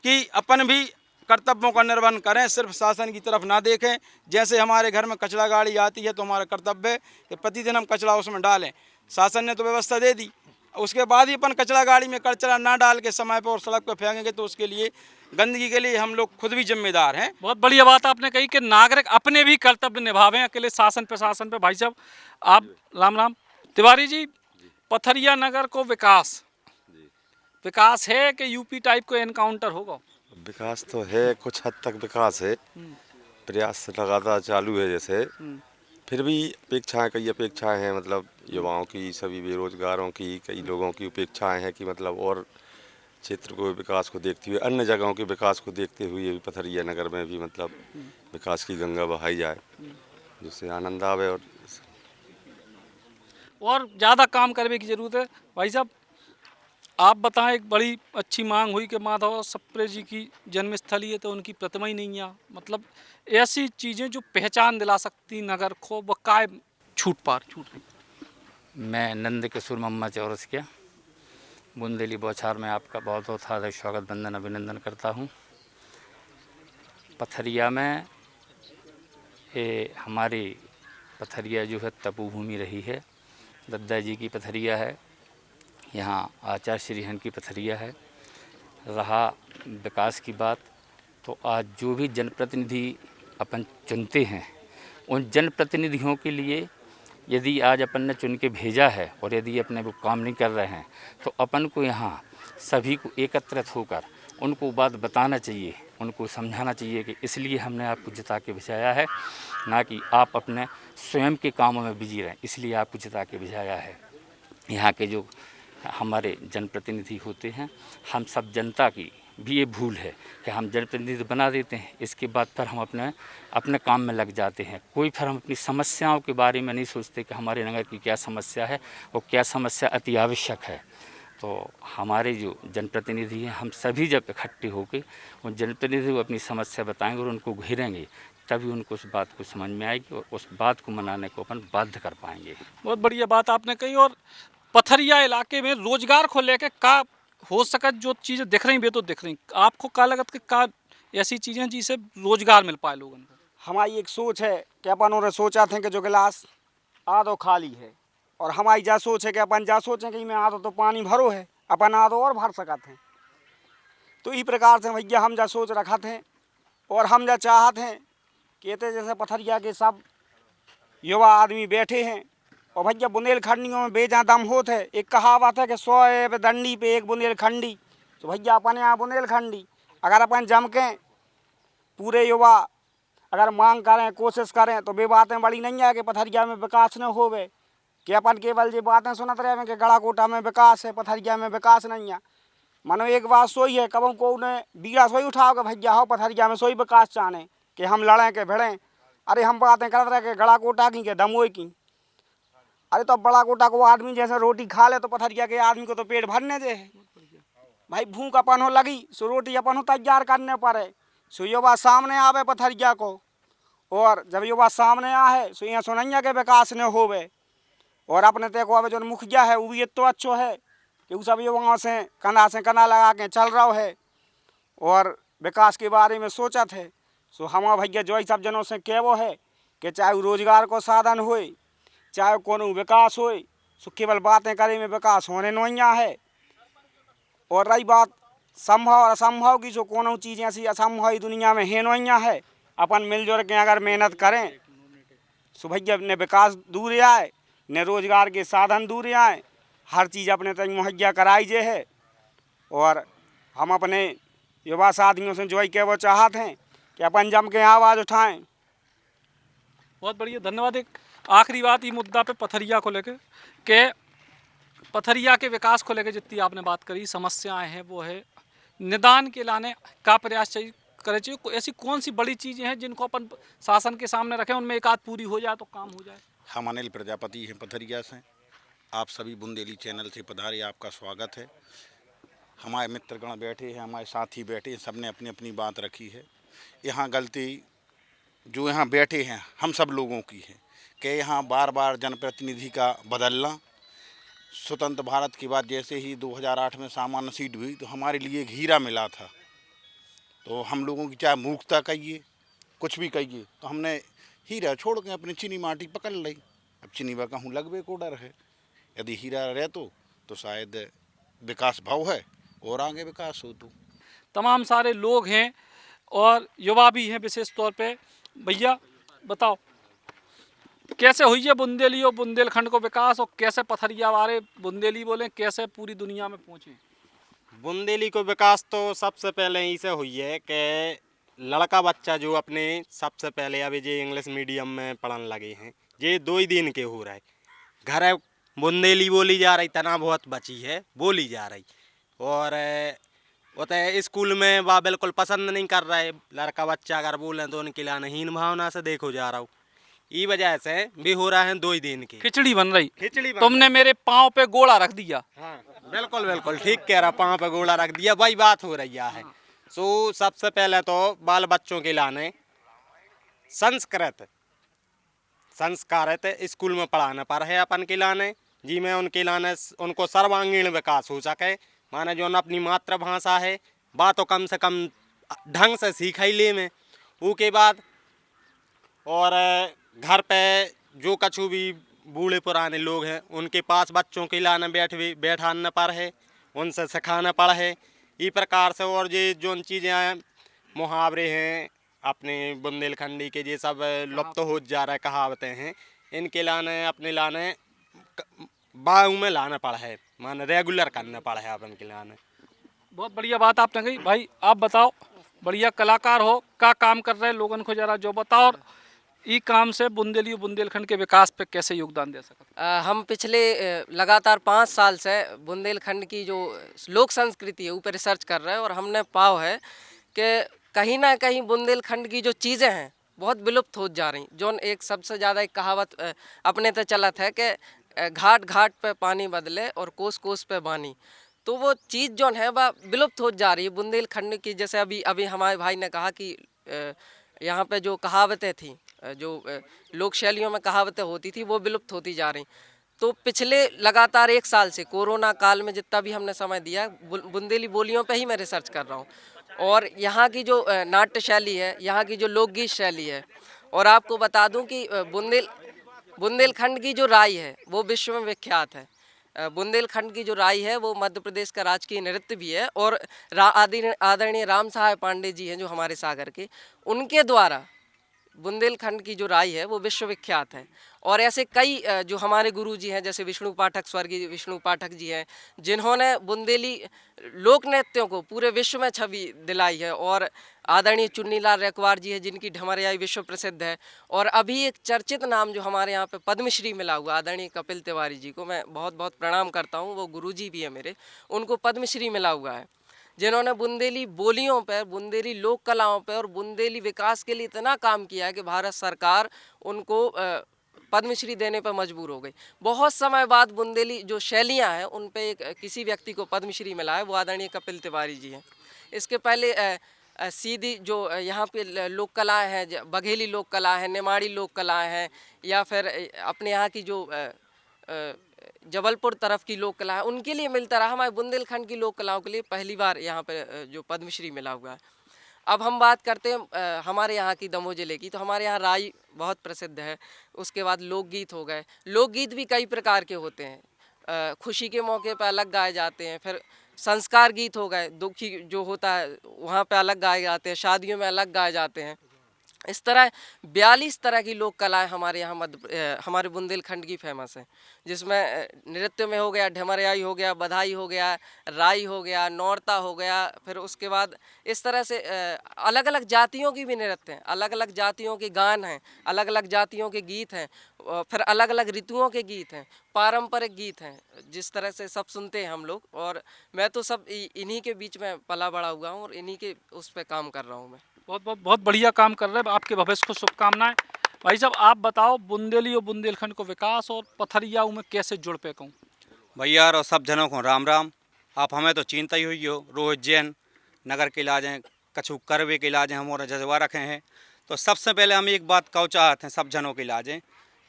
कि अपन भी कर्तव्यों का निर्वहन करें, सिर्फ शासन की तरफ ना देखें। जैसे हमारे घर में कचरा गाड़ी आती है तो हमारा कर्तव्य है कि प्रतिदिन हम कचरा उसमें डालें। शासन ने तो व्यवस्था दे दी, उसके बाद ही अपन कचरा गाड़ी में कचरा ना डाल के समय पर और सड़क पर फेंकेंगे तो उसके लिए, गंदगी के लिए हम लोग खुद भी जिम्मेदार हैं। बहुत बढ़िया बात आपने कही कि नागरिक अपने भी कर्तव्य निभावें, अकेले शासन प्रशासन पे। भाई साहब आप राम राम। तिवारी जी, पथरिया नगर को विकास है कि यूपी टाइप को एनकाउंटर होगा? विकास तो है, कुछ हद तक विकास है, प्रयास लगातार चालू है। जैसे फिर भी कई अपेक्षाएं हैं, मतलब युवाओं की, सभी बेरोजगारों की, कई लोगों की अपेक्षाएं हैं कि मतलब और क्षेत्र को विकास को देखते हुए, अन्य जगहों के विकास को देखते हुए भी पथरिया नगर में भी मतलब विकास की गंगा बहाई जाए, जिससे आनंद आवे। और ज़्यादा काम करने की ज़रूरत है। भाई साहब, आप बताएं, एक बड़ी अच्छी मांग हुई कि माधवराव सप्रे जी की जन्मस्थली है तो उनकी प्रतिमा ही नहीं है, मतलब ऐसी चीज़ें जो पहचान दिला सकती नगर को, वो काय छूट रही। मैं नंद किशोर मम्मा चौरसिया बुंदेली बौछार में आपका बहुत बहुत हार्दिक स्वागत, वंदन, अभिनंदन करता हूँ। पथरिया में हमारी पथरिया जो है तपोभूमि रही है। दद्दा जी की पथरिया है, यहाँ आचार्य श्रीहन की पथरिया है। रहा विकास की बात, तो आज जो भी जनप्रतिनिधि अपन चुनते हैं, उन जनप्रतिनिधियों के लिए यदि आज अपन ने चुन के भेजा है और यदि अपने वो काम नहीं कर रहे हैं, तो अपन को यहाँ सभी को एकत्रित होकर उनको बात बताना चाहिए, उनको समझाना चाहिए कि इसलिए हमने आपको जिता के भेजाया है, ना कि आप अपने स्वयं के कामों में बिजी रहें, इसलिए आपको जिता के भेजाया है। यहाँ के जो हमारे जनप्रतिनिधि होते हैं, हम सब जनता की भी ये भूल है कि हम जनप्रतिनिधि बना देते हैं, इसके बाद फिर हम अपने काम में लग जाते हैं। कोई फिर हम अपनी समस्याओं के बारे में नहीं सोचते कि हमारे नगर की क्या समस्या है और क्या समस्या अति आवश्यक है। तो हमारे जो जनप्रतिनिधि हैं, हम सभी जब इकट्ठे होकर उन जनप्रतिनिधि को अपनी समस्या बताएंगे और उनको घेरेंगे, तभी उनको उस बात को समझ में आएगी और उस बात को मनाने को अपन बाध्य कर पाएंगे। बहुत बढ़िया बात आपने कही। और पथरिया इलाके में रोजगार को लेकर का हो सके जो चीज़ें दिख रही वे तो दिख रही, आपको क्या लगता है का ऐसी चीज़ें जिससे रोजगार मिल पाए लोगों को? हमारी एक सोच है कि अपन और सोचा थे कि जो गिलास आधो खाली है, और हमारी जा सोच है कि अपन जा सोचें कि मैं आधो तो पानी भरो है, अपन आधो और भर सकते हैं। तो इस प्रकार से भैया हम जा सोच रखा थे और हम जा चाहते हैं कहते जैसे पथरिया के सब युवा आदमी बैठे हैं और भैया बुंदेलखंडियों में बेजा दम होते है। एक कहावत है कि 100 दंडी पे एक बुंदेलखंडी, तो भैया अपन यहाँ बुंदेलखंडी अगर अपन जम के पूरे युवा अगर मांग करें, कोशिश करें, तो वे बातें बड़ी नहीं है कि पथरिया में विकास न होवे, कि अपन केवल ये बातें सुनते रहे कि गड़ाकोटा में विकास है, पथरिया में विकास नहीं है। मानो एक बात सोई है, कब को उन्हें बीड़ा सोई उठाओ कि भैया हो पथरिया में सोई विकास चाहने कि हम लड़ें के भिड़ें। अरे हम बातें करते रहे कि गड़ाकोटा की, के दमोई की। अरे तो बड़ा कोटा को आदमी जैसे रोटी खा ले तो पथरिया के आदमी को तो पेट भरने दे है भाई। भूख अपन हो लगी सो रोटी अपन हो तैयार करने पड़े, सो युवा सामने आवे पथरिया को, और जब युवा सामने आए सो यहाँ सुनैया के विकास न होवे। और अपने ते को अब जो मुखिया है वो भी तो अच्छो है कि वो सब युवाओं से कना लगा के चल रहा है और विकास के बारे में सोचा थे। सो हम भैया जो सब जनों से कहवो है कि चाहे वो रोजगार को साधन होए, चाहे कोनो विकास होए, सो केवल बातें करे में विकास होने नहीं है। और रही बात संभव और असंभव की, सो कोनो चीज़ ऐसी असंभव ही दुनिया में है नहीं है। अपन मिलजुल के अगर मेहनत करें सो भैया ने विकास दूर आए, ने रोजगार के साधन दूर आए, हर चीज़ अपने तक मुहैया कराई जे है। और हम अपने युवा साथियों से जो के वो चाहते हैं कि अपन जम के आवाज़ उठाएं। बहुत बढ़िया, धन्यवाद। एक आखिरी बात ये मुद्दा पे पथरिया को लेकर के पथरिया के विकास को लेकर जितनी आपने बात करी, समस्याएं हैं वो है निदान के लाने का प्रयास चाहिए करे चाहिए। ऐसी कौन सी बड़ी चीज़ें हैं जिनको अपन शासन के सामने रखें, उनमें एक आध पूरी हो जाए तो काम हो जाए? हम अनिल प्रजापति हैं पथरिया से। आप सभी बुंदेली चैनल से पधारे, आपका स्वागत है। हमारे मित्रगण बैठे हैं, हमारे साथी बैठे हैं, सब ने अपनी अपनी बात रखी है। यहाँ गलती जो यहाँ बैठे हैं हम सब लोगों की है कि यहाँ बार बार जनप्रतिनिधि का बदलना। स्वतंत्र भारत के बाद जैसे ही 2008 में सामान्य सीट हुई तो हमारे लिए एक हीरा मिला था। तो हम लोगों की चाहे मूर्खता कहिए, कुछ भी कहिए, तो हमने हीरा छोड़ के अपनी चीनी माटी पकड़ ली। अब चीनी बा कहूँ लगवे को डर है, यदि हीरा रहे तो शायद विकास भाव है और आगे विकास हो। तो तमाम सारे लोग हैं और युवा भी हैं विशेष तौर पे। भैया बताओ, कैसे हुई है बुंदेली और बुंदेलखंड को विकास, और कैसे पथरिया वाले बुंदेली बोले कैसे पूरी दुनिया में पहुँचे? बुंदेली को विकास तो सबसे पहले इसे हुई है कि लड़का बच्चा जो अपने सबसे पहले अभी जो इंग्लिश मीडियम में पढ़ने लगे हैं, ये 2 ही दिन के हो रहा है। घर बुंदेली बोली जा रही, तना बहुत बची है बोली जा रही, और उतने स्कूल में वह बिल्कुल पसंद नहीं कर रहे। लड़का बच्चा अगर बोलें तो उनके लिए हीन भावना से देखो जा रहा हूँ। ई वजह से भी हो रहा है 2 ही दिन की खिचड़ी बन रही। खिचड़ी बन तुमने मेरे पाँव पे गोला रख दिया। हाँ बिल्कुल बिल्कुल ठीक कह रहा, पाँव पे गोला रख दिया, वही बात हो रही है। सो सबसे पहले तो बाल बच्चों के लाने संस्कारित स्कूल में पढ़ाना पर है अपन के लाने, जी में उनके लाने उनको सर्वांगीण विकास हो सके। माने जो अपनी मातृभाषा है बात तो कम से कम ढंग से सीख ही ले में। उसके बाद और घर पे जो कछु भी बूढ़े पुराने लोग हैं उनके पास बच्चों के लाने बैठाना पर है, उनसे सिखाना पड़ है। इस प्रकार से और ये जो चीज़ें हैं मुहावरे हैं अपने बुंदेलखंडी के, ये सब लुप्त हो जा रहा है, कहावतें हैं, इनके लाने अपने लाने बाऊ में लाना पड़ा है, माने रेगुलर करना पड़ा है अपन के लाने। बहुत बढ़िया बात आपने कही। भाई आप बताओ, बढ़िया कलाकार हो, क्या काम कर रहे हैं लोगों को जरा जो बताओ, और ई काम से बुंदेली और बुंदेलखंड के विकास पे कैसे योगदान दे सकते? हम पिछले लगातार 5 साल से बुंदेलखंड की जो लोक संस्कृति है ऊपर रिसर्च कर रहे हैं, और हमने पाव है कि कहीं ना कहीं बुंदेलखंड की जो चीज़ें हैं बहुत विलुप्त हो जा रही। जो एक सबसे ज़्यादा एक कहावत अपने तो चलत है कि घाट घाट पे पानी बदले और कोस कोस पे बानी, तो वो चीज़ जो है वह विलुप्त हो जा रही है बुंदेलखंड की। जैसे अभी हमारे भाई ने कहा कि यहाँ पे जो कहावतें थी, जो लोक शैलियों में कहावतें होती थी, वो विलुप्त होती जा रही। तो पिछले लगातार 1 साल से कोरोना काल में जितना भी हमने समय दिया बुंदेली बोलियों पे ही मैं रिसर्च कर रहा हूँ, और यहाँ की जो नाट्य शैली है, यहाँ की जो लोकगीत शैली है, और आपको बता दूँ कि बुंदेलखंड की जो राई है वो विश्व में विख्यात है। बुंदेलखंड की जो राई है वो मध्य प्रदेश का राजकीय नृत्य भी है, और आदरणीय राम सहाय पांडे जी हैं जो हमारे सागर के, उनके द्वारा बुंदेलखंड की जो राई है वो विश्व विख्यात है। और ऐसे कई जो हमारे गुरु जी हैं, जैसे विष्णु पाठक, स्वर्गीय विष्णु पाठक जी हैं, जिन्होंने बुंदेली लोक नृत्यों को पूरे विश्व में छवि दिलाई है, और आदरणीय चुन्नीलाल रैकवार जी है जिनकी ढमरियाई विश्व प्रसिद्ध है। और अभी एक चर्चित नाम जो हमारे यहाँ पे पद्मश्री मिला हुआ आदरणीय कपिल तिवारी जी को मैं बहुत बहुत प्रणाम करता हूँ, वो गुरु जी भी है मेरे, उनको पद्मश्री मिला हुआ है, जिन्होंने बुंदेली बोलियों पर, बुंदेली लोक कलाओं पर और बुंदेली विकास के लिए इतना काम किया है कि भारत सरकार उनको पद्मश्री देने पर मजबूर हो गई। बहुत समय बाद बुंदेली जो शैलियां हैं उन पे एक किसी व्यक्ति को पद्मश्री मिला है, वो आदरणीय कपिल तिवारी जी हैं। इसके पहले सीधी जो यहाँ पे लोक कलाएँ हैं, बघेली लोक कला है, निमाड़ी लोक कलाएँ हैं, या फिर अपने यहाँ की जो जबलपुर तरफ की लोक कला है, उनके लिए मिलता रहा। हमारे बुंदेलखंड की लोक कलाओं के लिए पहली बार यहाँ पे जो पद्मश्री मिला हुआ है। अब हम बात करते हैं हमारे यहाँ की दमोह जिले की, तो हमारे यहाँ राई बहुत प्रसिद्ध है। उसके बाद लोकगीत हो गए। लोकगीत भी कई प्रकार के होते हैं, खुशी के मौके पर अलग गाए जाते हैं, फिर संस्कार गीत हो गए, दुखी जो होता है वहाँ पे अलग गाए जाते हैं, शादियों में अलग गाए जाते हैं। इस तरह 42 तरह की लोक कलाएँ हमारे यहाँ हमारे बुंदेलखंड की फेमस हैं, जिसमें नृत्य में हो गया ढमरियाई हो गया, बधाई हो गया, राई हो गया, नौरता हो गया, फिर उसके बाद इस तरह से अलग अलग जातियों की भी नृत्य हैं, अलग अलग जातियों के गान हैं, अलग अलग जातियों के गीत हैं, फिर अलग अलग ऋतुओं के गीत हैं, पारंपरिक गीत हैं, जिस तरह से सब सुनते हैं हम लोग। और मैं तो सब इन्हीं के बीच में पला बड़ा हुआ हूँ और इन्हीं के उस पर काम कर रहा हूँ मैं। बहुत बढ़िया काम कर रहे हैं, आपके भविष्य को शुभकामनाएं। भाई साहब आप बताओ, बुंदेली और बुंदेलखंड को विकास और पथरियाऊ में कैसे जुड़ पे कहूँ? भैया और सब जनों को राम राम। आप हमें तो चिंता ही हुई हो, रोहित जैन नगर के इलाज हैं, कछु करवे के इलाज हैं, हमारा जज्बा रखे हैं। तो सबसे पहले हम एक बात कहना चाहते हैं सब जनों के इलाज हैं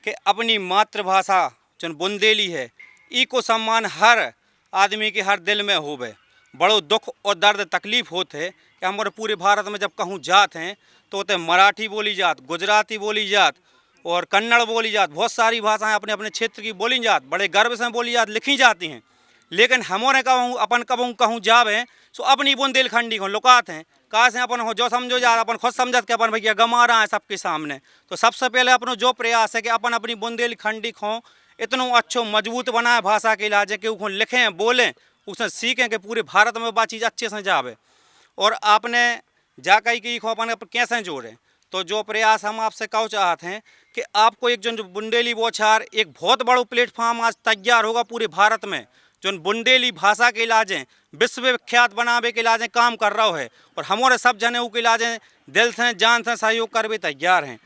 कि अपनी मातृभाषा जो बुंदेली है, ई को सम्मान हर आदमी के हर दिल में होवे। बड़ो दुख और दर्द तकलीफ होते है कि हमारे पूरे भारत में जब कहूँ जात हैं तो होते मराठी बोली जात, गुजराती बोली जात और कन्नड़ बोली जात, बहुत सारी भाषाएं अपने अपने क्षेत्र की बोली जात, बड़े गर्व से बोली जात, लिखी जाती हैं। लेकिन हमारे कहूँ अपन कबूँ कहूँ जावे सो अपनी बुंदेलखंडी को लुकाते हैं। कहा से अपन हो जो समझो जा अपन खुद समझत के अपन भैया गमा रहा है सबके सामने। तो सबसे पहले अपनो जो प्रयास है कि अपन अपनी बुंदेलखंडी को इतनो अच्छो मजबूत बनाए भाषा के इलाज कि उसको लिखें बोलें उसने सीखें कि पूरे भारत में वह चीज़ अच्छे से जावे। और आपने जा कही कि अपन कैसे जोड़ें, तो जो प्रयास हम आपसे कहो चाहते हैं कि आपको एक जो बुंदेली बौछार एक बहुत बड़ा प्लेटफॉर्म आज तैयार होगा पूरे भारत में, जो बुंदेली भाषा के इलाजें विश्व विख्यात बनावे के इलाजें काम कर रहा है। और हमारे सब जने के इलाजें दिल से जान से सहयोग कर भी तैयार हैं।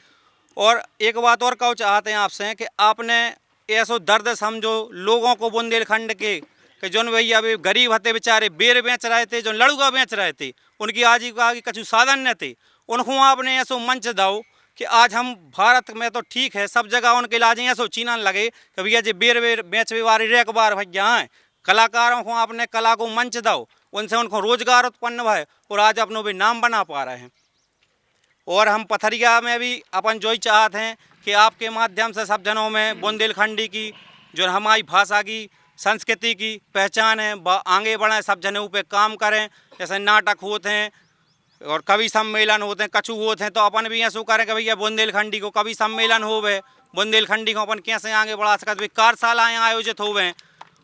और एक बात और कहो चाहते हैं आपसे कि आपने ऐसो दर्द समझो लोगों को बुंदेलखंड के कि जो भैया अभी गरीब हते बेचारे बेर बेच रहे थे, जो लड़ुआ बेच रहे थे, उनकी आजीविका की कछु साधन न थे, उनको आपने ऐसो मंच दो कि आज हम भारत में तो ठीक है सब जगह उनके इलाजें ऐसो चीना लगे कि भैया जी बेर बेर बेच वारी रेक बार भैया हैं। कलाकारों को आपने कला को मंच दो, उनसे उनको रोजगार उत्पन्न भय और आज अपनों भी नाम बना पा रहे हैं। और हम पथरिया में भी अपन जो ही चाहते हैं कि आपके माध्यम से सब जनों में बुंदेलखंडी की जो हमारी भाषा की संस्कृति की पहचान है आगे बढ़ें, सब जनों पे काम करें। जैसे नाटक होते हैं और कवि सम्मेलन होते हैं, कछु होते हैं, तो अपन भी ऐसा करें कि भैया बुंदेलखंडी को कवि सम्मेलन होवे, बुंदेलखंडी को अपन कैसे आगे बढ़ा सकते, कार्यशालाएँ आयोजित होवे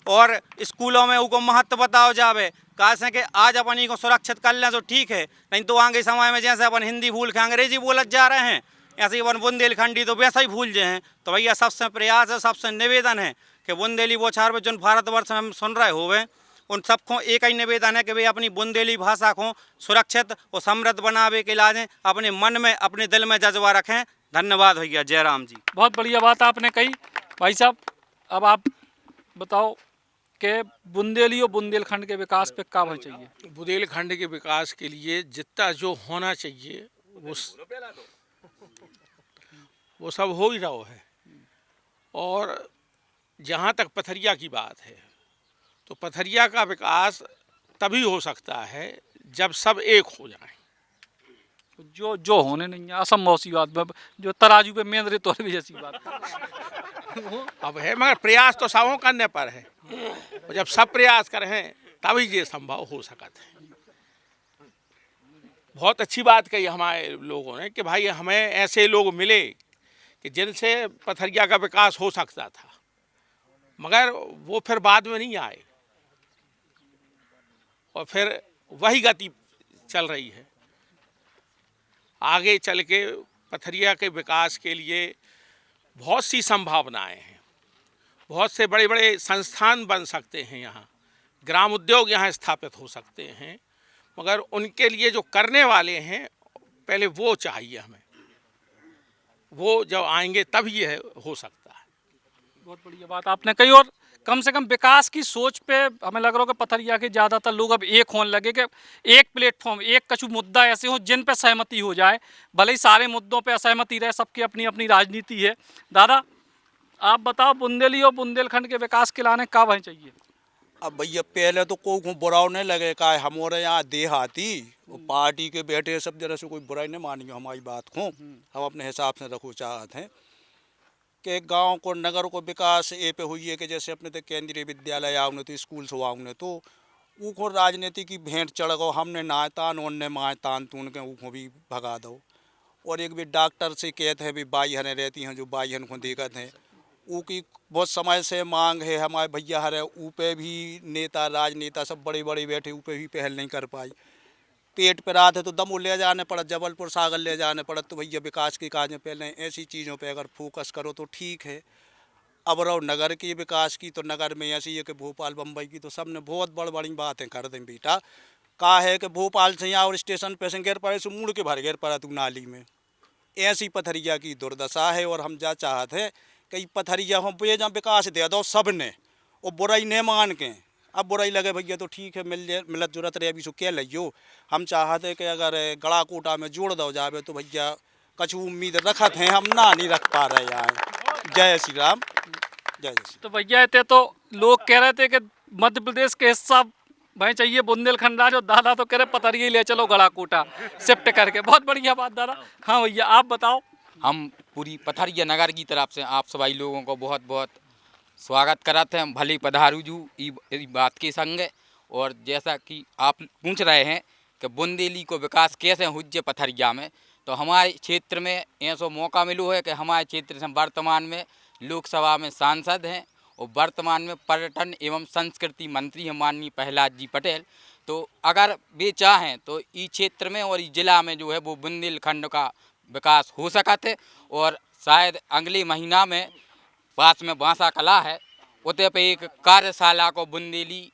और स्कूलों में उनको महत्व बताओ जावे। कैसे कि आज अपन को सुरक्षित कर लें तो ठीक है, नहीं तो आगे समय में जैसे अपन हिंदी भूल के अंग्रेजी बोलत जा रहे हैं, ऐसे ही अपन बुंदेलखंडी तो वैसा ही भूल जाए हैं। तो भैया सबसे प्रयास है, सबसे निवेदन है कि बुंदेली बौछार में जो भारतवर्ष में हम सुन रहे होवे उन सबको एक ही निवेदन है कि वे अपनी बुंदेली भाषा को सुरक्षित और समृद्ध बनावे के इलाज अपने मन में अपने दिल में जज्बा रखें। धन्यवाद भैया, जय राम जी। बहुत बढ़िया बात आपने कही भाई साहब। अब आप बताओ कि बुंदेली और बुंदेलखंड के विकास पे क्या होना चाहिए? बुंदेलखंड के विकास के लिए जितना जो होना चाहिए वो सब हो ही रहा है। और जहाँ तक पथरिया की बात है तो पथरिया का विकास तभी हो सकता है जब सब एक हो जाएं। जो होने नहीं है असंभव सी बात, जो तराजू पे मेंदरे तोड़ भी जैसी बात अब है, मगर प्रयास तो सबों करने पर है। और जब सब प्रयास करें तभी ये संभव हो सकता है। बहुत अच्छी बात कही हमारे लोगों ने कि भाई हमें ऐसे लोग मिले कि जिनसे पथरिया का विकास हो सकता था, मगर वो फिर बाद में नहीं आए और फिर वही गति चल रही है। आगे चल के पथरिया के विकास के लिए बहुत सी संभावनाएं हैं, बहुत से बड़े बड़े संस्थान बन सकते हैं, यहाँ ग्राम उद्योग यहाँ स्थापित हो सकते हैं, मगर उनके लिए जो करने वाले हैं पहले वो चाहिए हमें, वो जब आएंगे तब ये हो सकता है। बहुत बढ़िया बात आपने कही। और कम से कम विकास की सोच पे हमें लग रहा है कि पथरिया के ज़्यादातर लोग अब एक होने लगे कि एक प्लेटफॉर्म एक कछु मुद्दा ऐसे हो जिन पे सहमति हो जाए, भले ही सारे मुद्दों पे असहमति रहे, सबकी अपनी अपनी राजनीति है। दादा आप बताओ बुंदेली और बुंदेलखंड के विकास के लाने क्या वहीं चाहिए? अब भैया पहले तो कोई बुराव नहीं लगे का हमारे यहाँ देहाती पार्टी के बैठे सब जरा से कोई बुराई नहीं मानिए हमारी बात को, हम अपने हिसाब से रखो चाहते हैं कि गांव को नगर को विकास ए पे हुई है कि जैसे अपने तो केंद्रीय विद्यालय आउने तो स्कूल से आउने तो ऊको राजनीति की भेंट चढ़ गो, हमने नाय तान उनने माए तान तून के ऊको भी भगा दो। और एक भी डॉक्टर से कहते हैं भी बाई हने रहती हैं जो बाई हन को दिक्कत है, ऊकी बहुत समय से मांग है हमारे भैया हरे ऊपे भी नेता राजनेता सब बड़े बड़े बैठे ऊपे भी पहल नहीं कर पाई। पेट पर आते तो दमू ले जाने पड़ा, जबलपुर सागर ले जाने पड़ा। तो भैया विकास के काज में पहले ऐसी चीज़ों पे अगर फोकस करो तो ठीक है। अब रहो नगर के विकास की तो नगर में ऐसी है कि भोपाल बम्बई की तो सब ने बहुत बड़ी बड़ी बातें कर दें बेटा। कहा है कि भोपाल से यहाँ और स्टेशन पे से गिर पड़े सो मुड़ के भर गिर पड़ा तू नाली में। ऐसी पथरिया की दुर्दशा है और हम जा चाहते हैं कि पथरिया हम पे जहाँ विकास दे दो सब ने और बुराई नहीं मान के। अब बुराई लगे भैया तो ठीक है मिलत जुरत रहे अभी सो क्या लियो। हम चाहते कि अगर गड़ा कोटा में जोड़ दो जावे तो भैया कछु उम्मीद रखत हैं, हम ना नहीं रख पा रहे यहाँ। जय श्री राम, जय श्री। तो भैया इतने तो लोग कह रहे थे कि मध्य प्रदेश के हिस्सा भाई चाहिए बुंदेलखंड राज, और दादा तो कह रहे पथरिया ले चलो गड़ा कोटा शिफ्ट करके। बहुत बढ़िया बात दादा। हाँ भैया आप बताओ। हम पूरी पथरिया नगर की तरफ से आप सभी लोगों को बहुत बहुत स्वागत करते हैं भली पधारू जू ई बात के संग। और जैसा कि आप पूछ रहे हैं कि बुंदेली को विकास कैसे हुज्जे पथरिया में, तो हमारे क्षेत्र में ऐसा मौका मिलो है कि हमारे क्षेत्र से वर्तमान में लोकसभा में सांसद हैं और वर्तमान में पर्यटन एवं संस्कृति मंत्री हैं माननीय प्रहलाद जी पटेल। तो अगर वे चाहें तो इस क्षेत्र में और इस जिला में जो है वो बुंदेलखंड का विकास हो सकता है। और शायद अगले महीना में पास में बांसा कला है, उते पे एक कार्यशाला को बुंदेली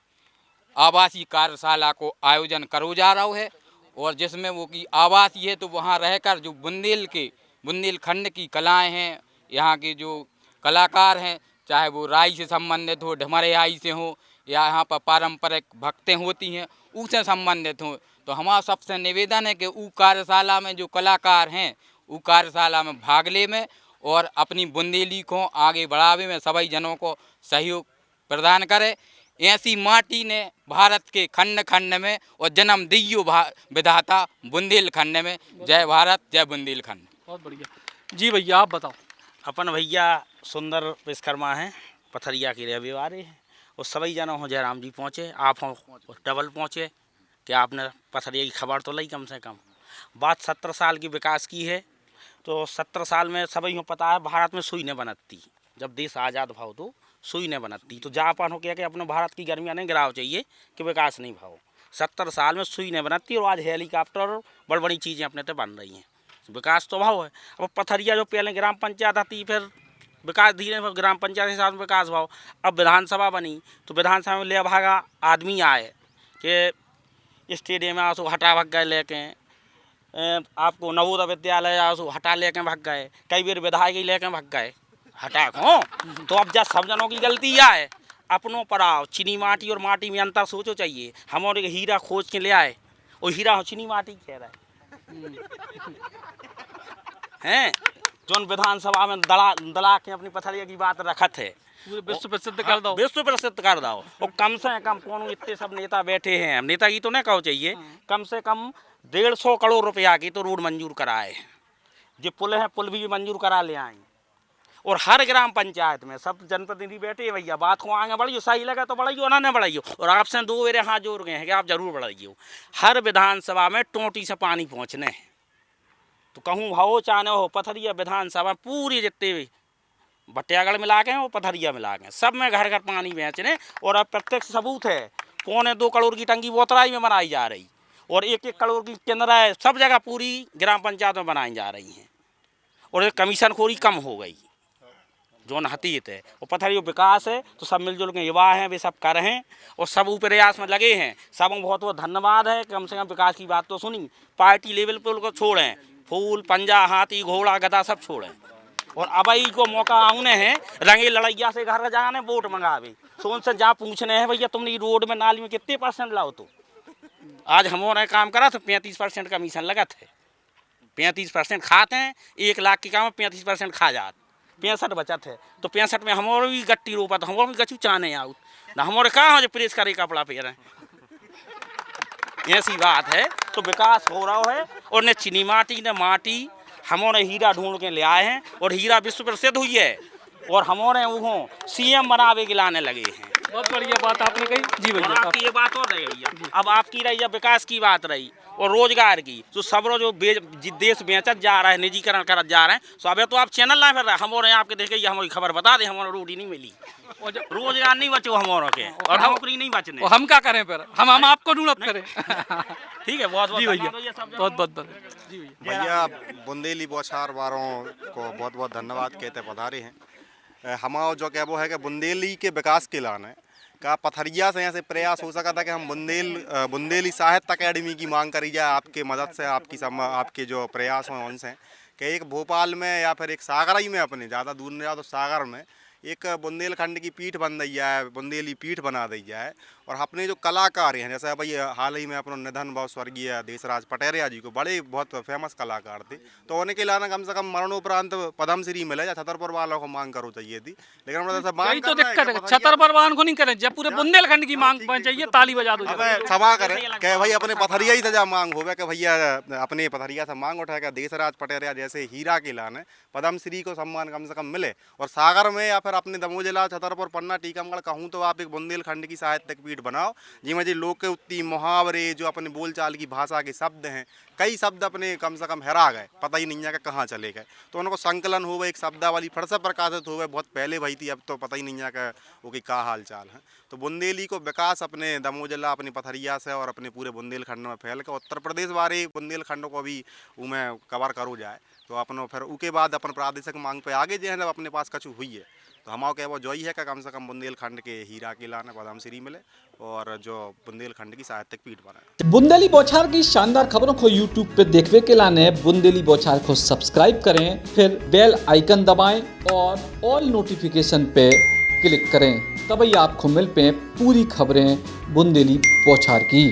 आवासीय कार्यशाला को आयोजन करो जा रहा है। और जिसमें वो की आवासीय है तो वहाँ रहकर जो बुंदेलखंड की कलाएं हैं, यहाँ के जो कलाकार हैं, चाहे वो राई से संबंधित हो, ढमरियाई से हो या यहाँ पर पारंपरिक भक्तें होती हैं उससे संबंधित हो, तो हमारा सबसे निवेदन है कि वो कार्यशाला में जो कलाकार हैं वो कार्यशाला में भाग ले में और अपनी बुंदेली को आगे बढ़ावे में सभी जनों को सहयोग प्रदान करे। ऐसी माटी ने भारत के खंड खंड में और जन्म दियो विधाता बुंदेलखंड में। जय भारत, जय बुंदेलखंड। बहुत बढ़िया जी। भैया आप बताओ। अपन भैया सुंदर विश्वकर्मा हैं, पथरिया के रविवारे हैं और सभी जनों हो जयराम जी पहुँचे, आप हो डबल पहुँचे कि आपने पथरिया की खबर तो ली कम से कम। बात 17 साल की विकास की है, तो 17 साल में सभी को पता है भारत में सुई ने बनती, जब देश आज़ाद भाव तो सुई ने बनती, तो जापान हो गया कि अपने भारत की गर्मियाँ नहीं गिराव चाहिए कि विकास नहीं भाव। 70 साल में सुई ने बनती और आज हेलीकॉप्टर और बड़ी बड़ी चीज़ें अपने तो बन रही हैं, विकास तो भाव है। अब पथरिया जो पहले ग्राम पंचायत आती, फिर विकास धीरे ग्राम पंचायत के साथ विकास भाव। अब विधानसभा बनी तो विधानसभा में ले भागा आदमी आए कि स्टेडियम में आसो हटा भग गए लेके, आपको नवोदय विद्यालय आसो हटा लेके भग गए, कई बार विधायक लेके भग गए हटा को। तो अब जब सब जनों की गलती आए, अपनों पर आओ। चीनी माटी और माटी में अंतर सोचो चाहिए। हमारे हीरा खोज के ले आए, वो हीरा हो चीनी माटी कह रहा है जो विधानसभा में दला के अपनी पथरिया की बात रखत है, विश्व प्रसिद्ध कर दो, विश्व प्रसिद्ध कर दो। और कम से कम कौन इतने सब नेता बैठे हैं, नेता की तो नहीं कहो चाहिए, कम से कम 150 करोड़ रुपया की तो रोड मंजूर कराए। जो पुल है पुल भी मंजूर करा ले आए। और हर ग्राम पंचायत में सब जनप्रतिनिधि बैठे भैया बात को आगे बढ़ाइयो, सही लगा तो बढ़ाइयो, ना बढ़ाइयो। और आपसे 2 बार हाथ जोड़ गए हैं कि आप जरूर बढ़ाइयो। हर विधानसभा में टोटी से पानी पहुँचने हैं, तो कहूँ भाव चाने हो पथरिया विधानसभा पूरी जितने भटियागढ़ मिला के वो पथरिया मिला के सब में घर घर पानी बेचने। और अब प्रत्यक्ष सबूत है, 1.25 करोड़ की टंकी बोतराई में बनाई जा रही और 1-1 करोड़ की केंद्र सब जगह पूरी ग्राम पंचायत में बनाई जा रही हैं। और कमीशन खोरी कम हो गई जो हतीत है। और पथरिया विकास है तो सब मिलजुल के युवा हैं, वे सब कर रहे हैं और सब ऊपर प्रयास में लगे हैं। सब बहुत बहुत धन्यवाद है। कम से कम विकास की बात तो सुनी, पार्टी लेवल पर उनको छोड़ें, फूल पंजा हाथी घोड़ा गधा सब छोड़ें। और अबई को मौका आने हैं रंगे लड़ैया से घर जाने वोट मंगावे, तो उनसे जहाँ पूछने हैं भैया तुमने रोड में नाली में कितने % लाओ। तो आज हमारे काम करा तो 35% कमीशन लगत है। 35% खाते हैं, 1 लाख के काम 35% खा जाते, 65 बचत है। तो 65 में हमारे भी गट्टी रोपा तो हमारे भी गचू चाने आउट ना, हमारे कहाँ जो प्रेस करे कपड़ा पहने। ऐसी बात है तो विकास हो रहा है। और न चीनी माटी न माटी हमारे हीरा ढूंढ के ले आए हैं और हीरा विश्व प्रसिद्ध हुई है और हमारे वो CM बनावे के लाने लगे हैं। बहुत बढ़िया बात आपने कही जी भैया। आपकी ये बात और रही है, अब आपकी रही है विकास की बात रही और रोजगार की। तो सब जो देश बेचत जा रहा है, निजीकरण करत जा रहे हैं, तो अब तो आप चैनल ना फिर हमारे आपके देखे हमारी खबर बता दे, हमारा रोटी नहीं मिली, रोजगार नहीं बचे हमारों के और नौकरी नहीं बचने। हम क्या करें फिर, हम आपको ढूंढत करें। ठीक है, बहुत जी भैया, बहुत बहुत जी भैया बुंदेली बौछार वालों को बहुत बहुत धन्यवाद कहते पधारे हैं। हमारा जो क्या वो है कि बुंदेली के विकास के लाने का पथरिया से ऐसे प्रयास हो सका था कि हम बुंदेली साहित्य अकेडमी की मांग करी जाए आपके मदद से, आपके जो प्रयास हैं उनसे, कि एक भोपाल में या फिर एक सागरई में, अपने ज़्यादा दूर नहीं जाओ तो सागर में एक बुंदेलखंड की पीठ बन दी जाए, बुंदेली पीठ बना दी जाए। और अपने जो कलाकार हैं, जैसे भाई हाल ही में अपना निधन भाव स्वर्गीय देशराज पटेरिया जी को, बड़े बहुत फेमस कलाकार थे, तो उनके लाना कम से कम मरणोपरांत पद्मश्री मिले या छतरपुर वालों को मांग करो चाहिए थी। लेकिन मांग तो दिक्कत है, छतरपुर वालों को नहीं करें, जब पूरे बुंदेलखंड की मांग चाहिए ताली बजा दो। क्षमा करें कि भाई अपने पथरिया ही सजा मांग हो कि भैया अपने पथरिया से मांग उठाएगा देशराज पटेरिया जैसे हीरा के लाने पद्मश्री को सम्मान कम से कम मिले। और सागर में या फिर अपने दमोह जिला छतरपुर पन्ना टीकमगढ़ कहूँ तो आप एक बुंदेलखंड की साहित्यिक पीठ बनाओ जिसमें जी लोकोक्ति मुहावरे जो अपने बोलचाल की भाषा के शब्द हैं, कई शब्द अपने कम से कम हेरा गए, पता ही नहीं है कि कहाँ चले गए, तो उनको संकलन हो एक शब्दावली फिर से प्रकाशित हो बहुत पहले भई थी, अब तो पता ही नहीं है कि वो की क्या हाल चाल है। तो बुंदेली को विकास अपने दमोह जिला अपनी पथरिया से और अपने पूरे बुंदेलखंड में फैल के उत्तर प्रदेश वाले बुंदेलखंड को भी उमें कवर करो जाए, तो अपन फिर उसके बाद अपन प्रादेशिक मांग पे आगे जो है जब अपने पास कछु हुई है तो हमारा क्या वो जो ही है कि कम से कम बुंदेलखंड के हीरा किला ने पद्मश्री मिले और जो बुंदेलखंड की साहित्यिक पीठ बने। बुंदेली बौछार की शानदार खबरों को यूट्यूब पे देखने के लाने बुंदेली बौछार को सब्सक्राइब करें, फिर बेल आइकन दबाएं और ऑल नोटिफिकेशन पे क्लिक करें, तभी आपको मिल पे पूरी खबरें बुंदेली बौछार की।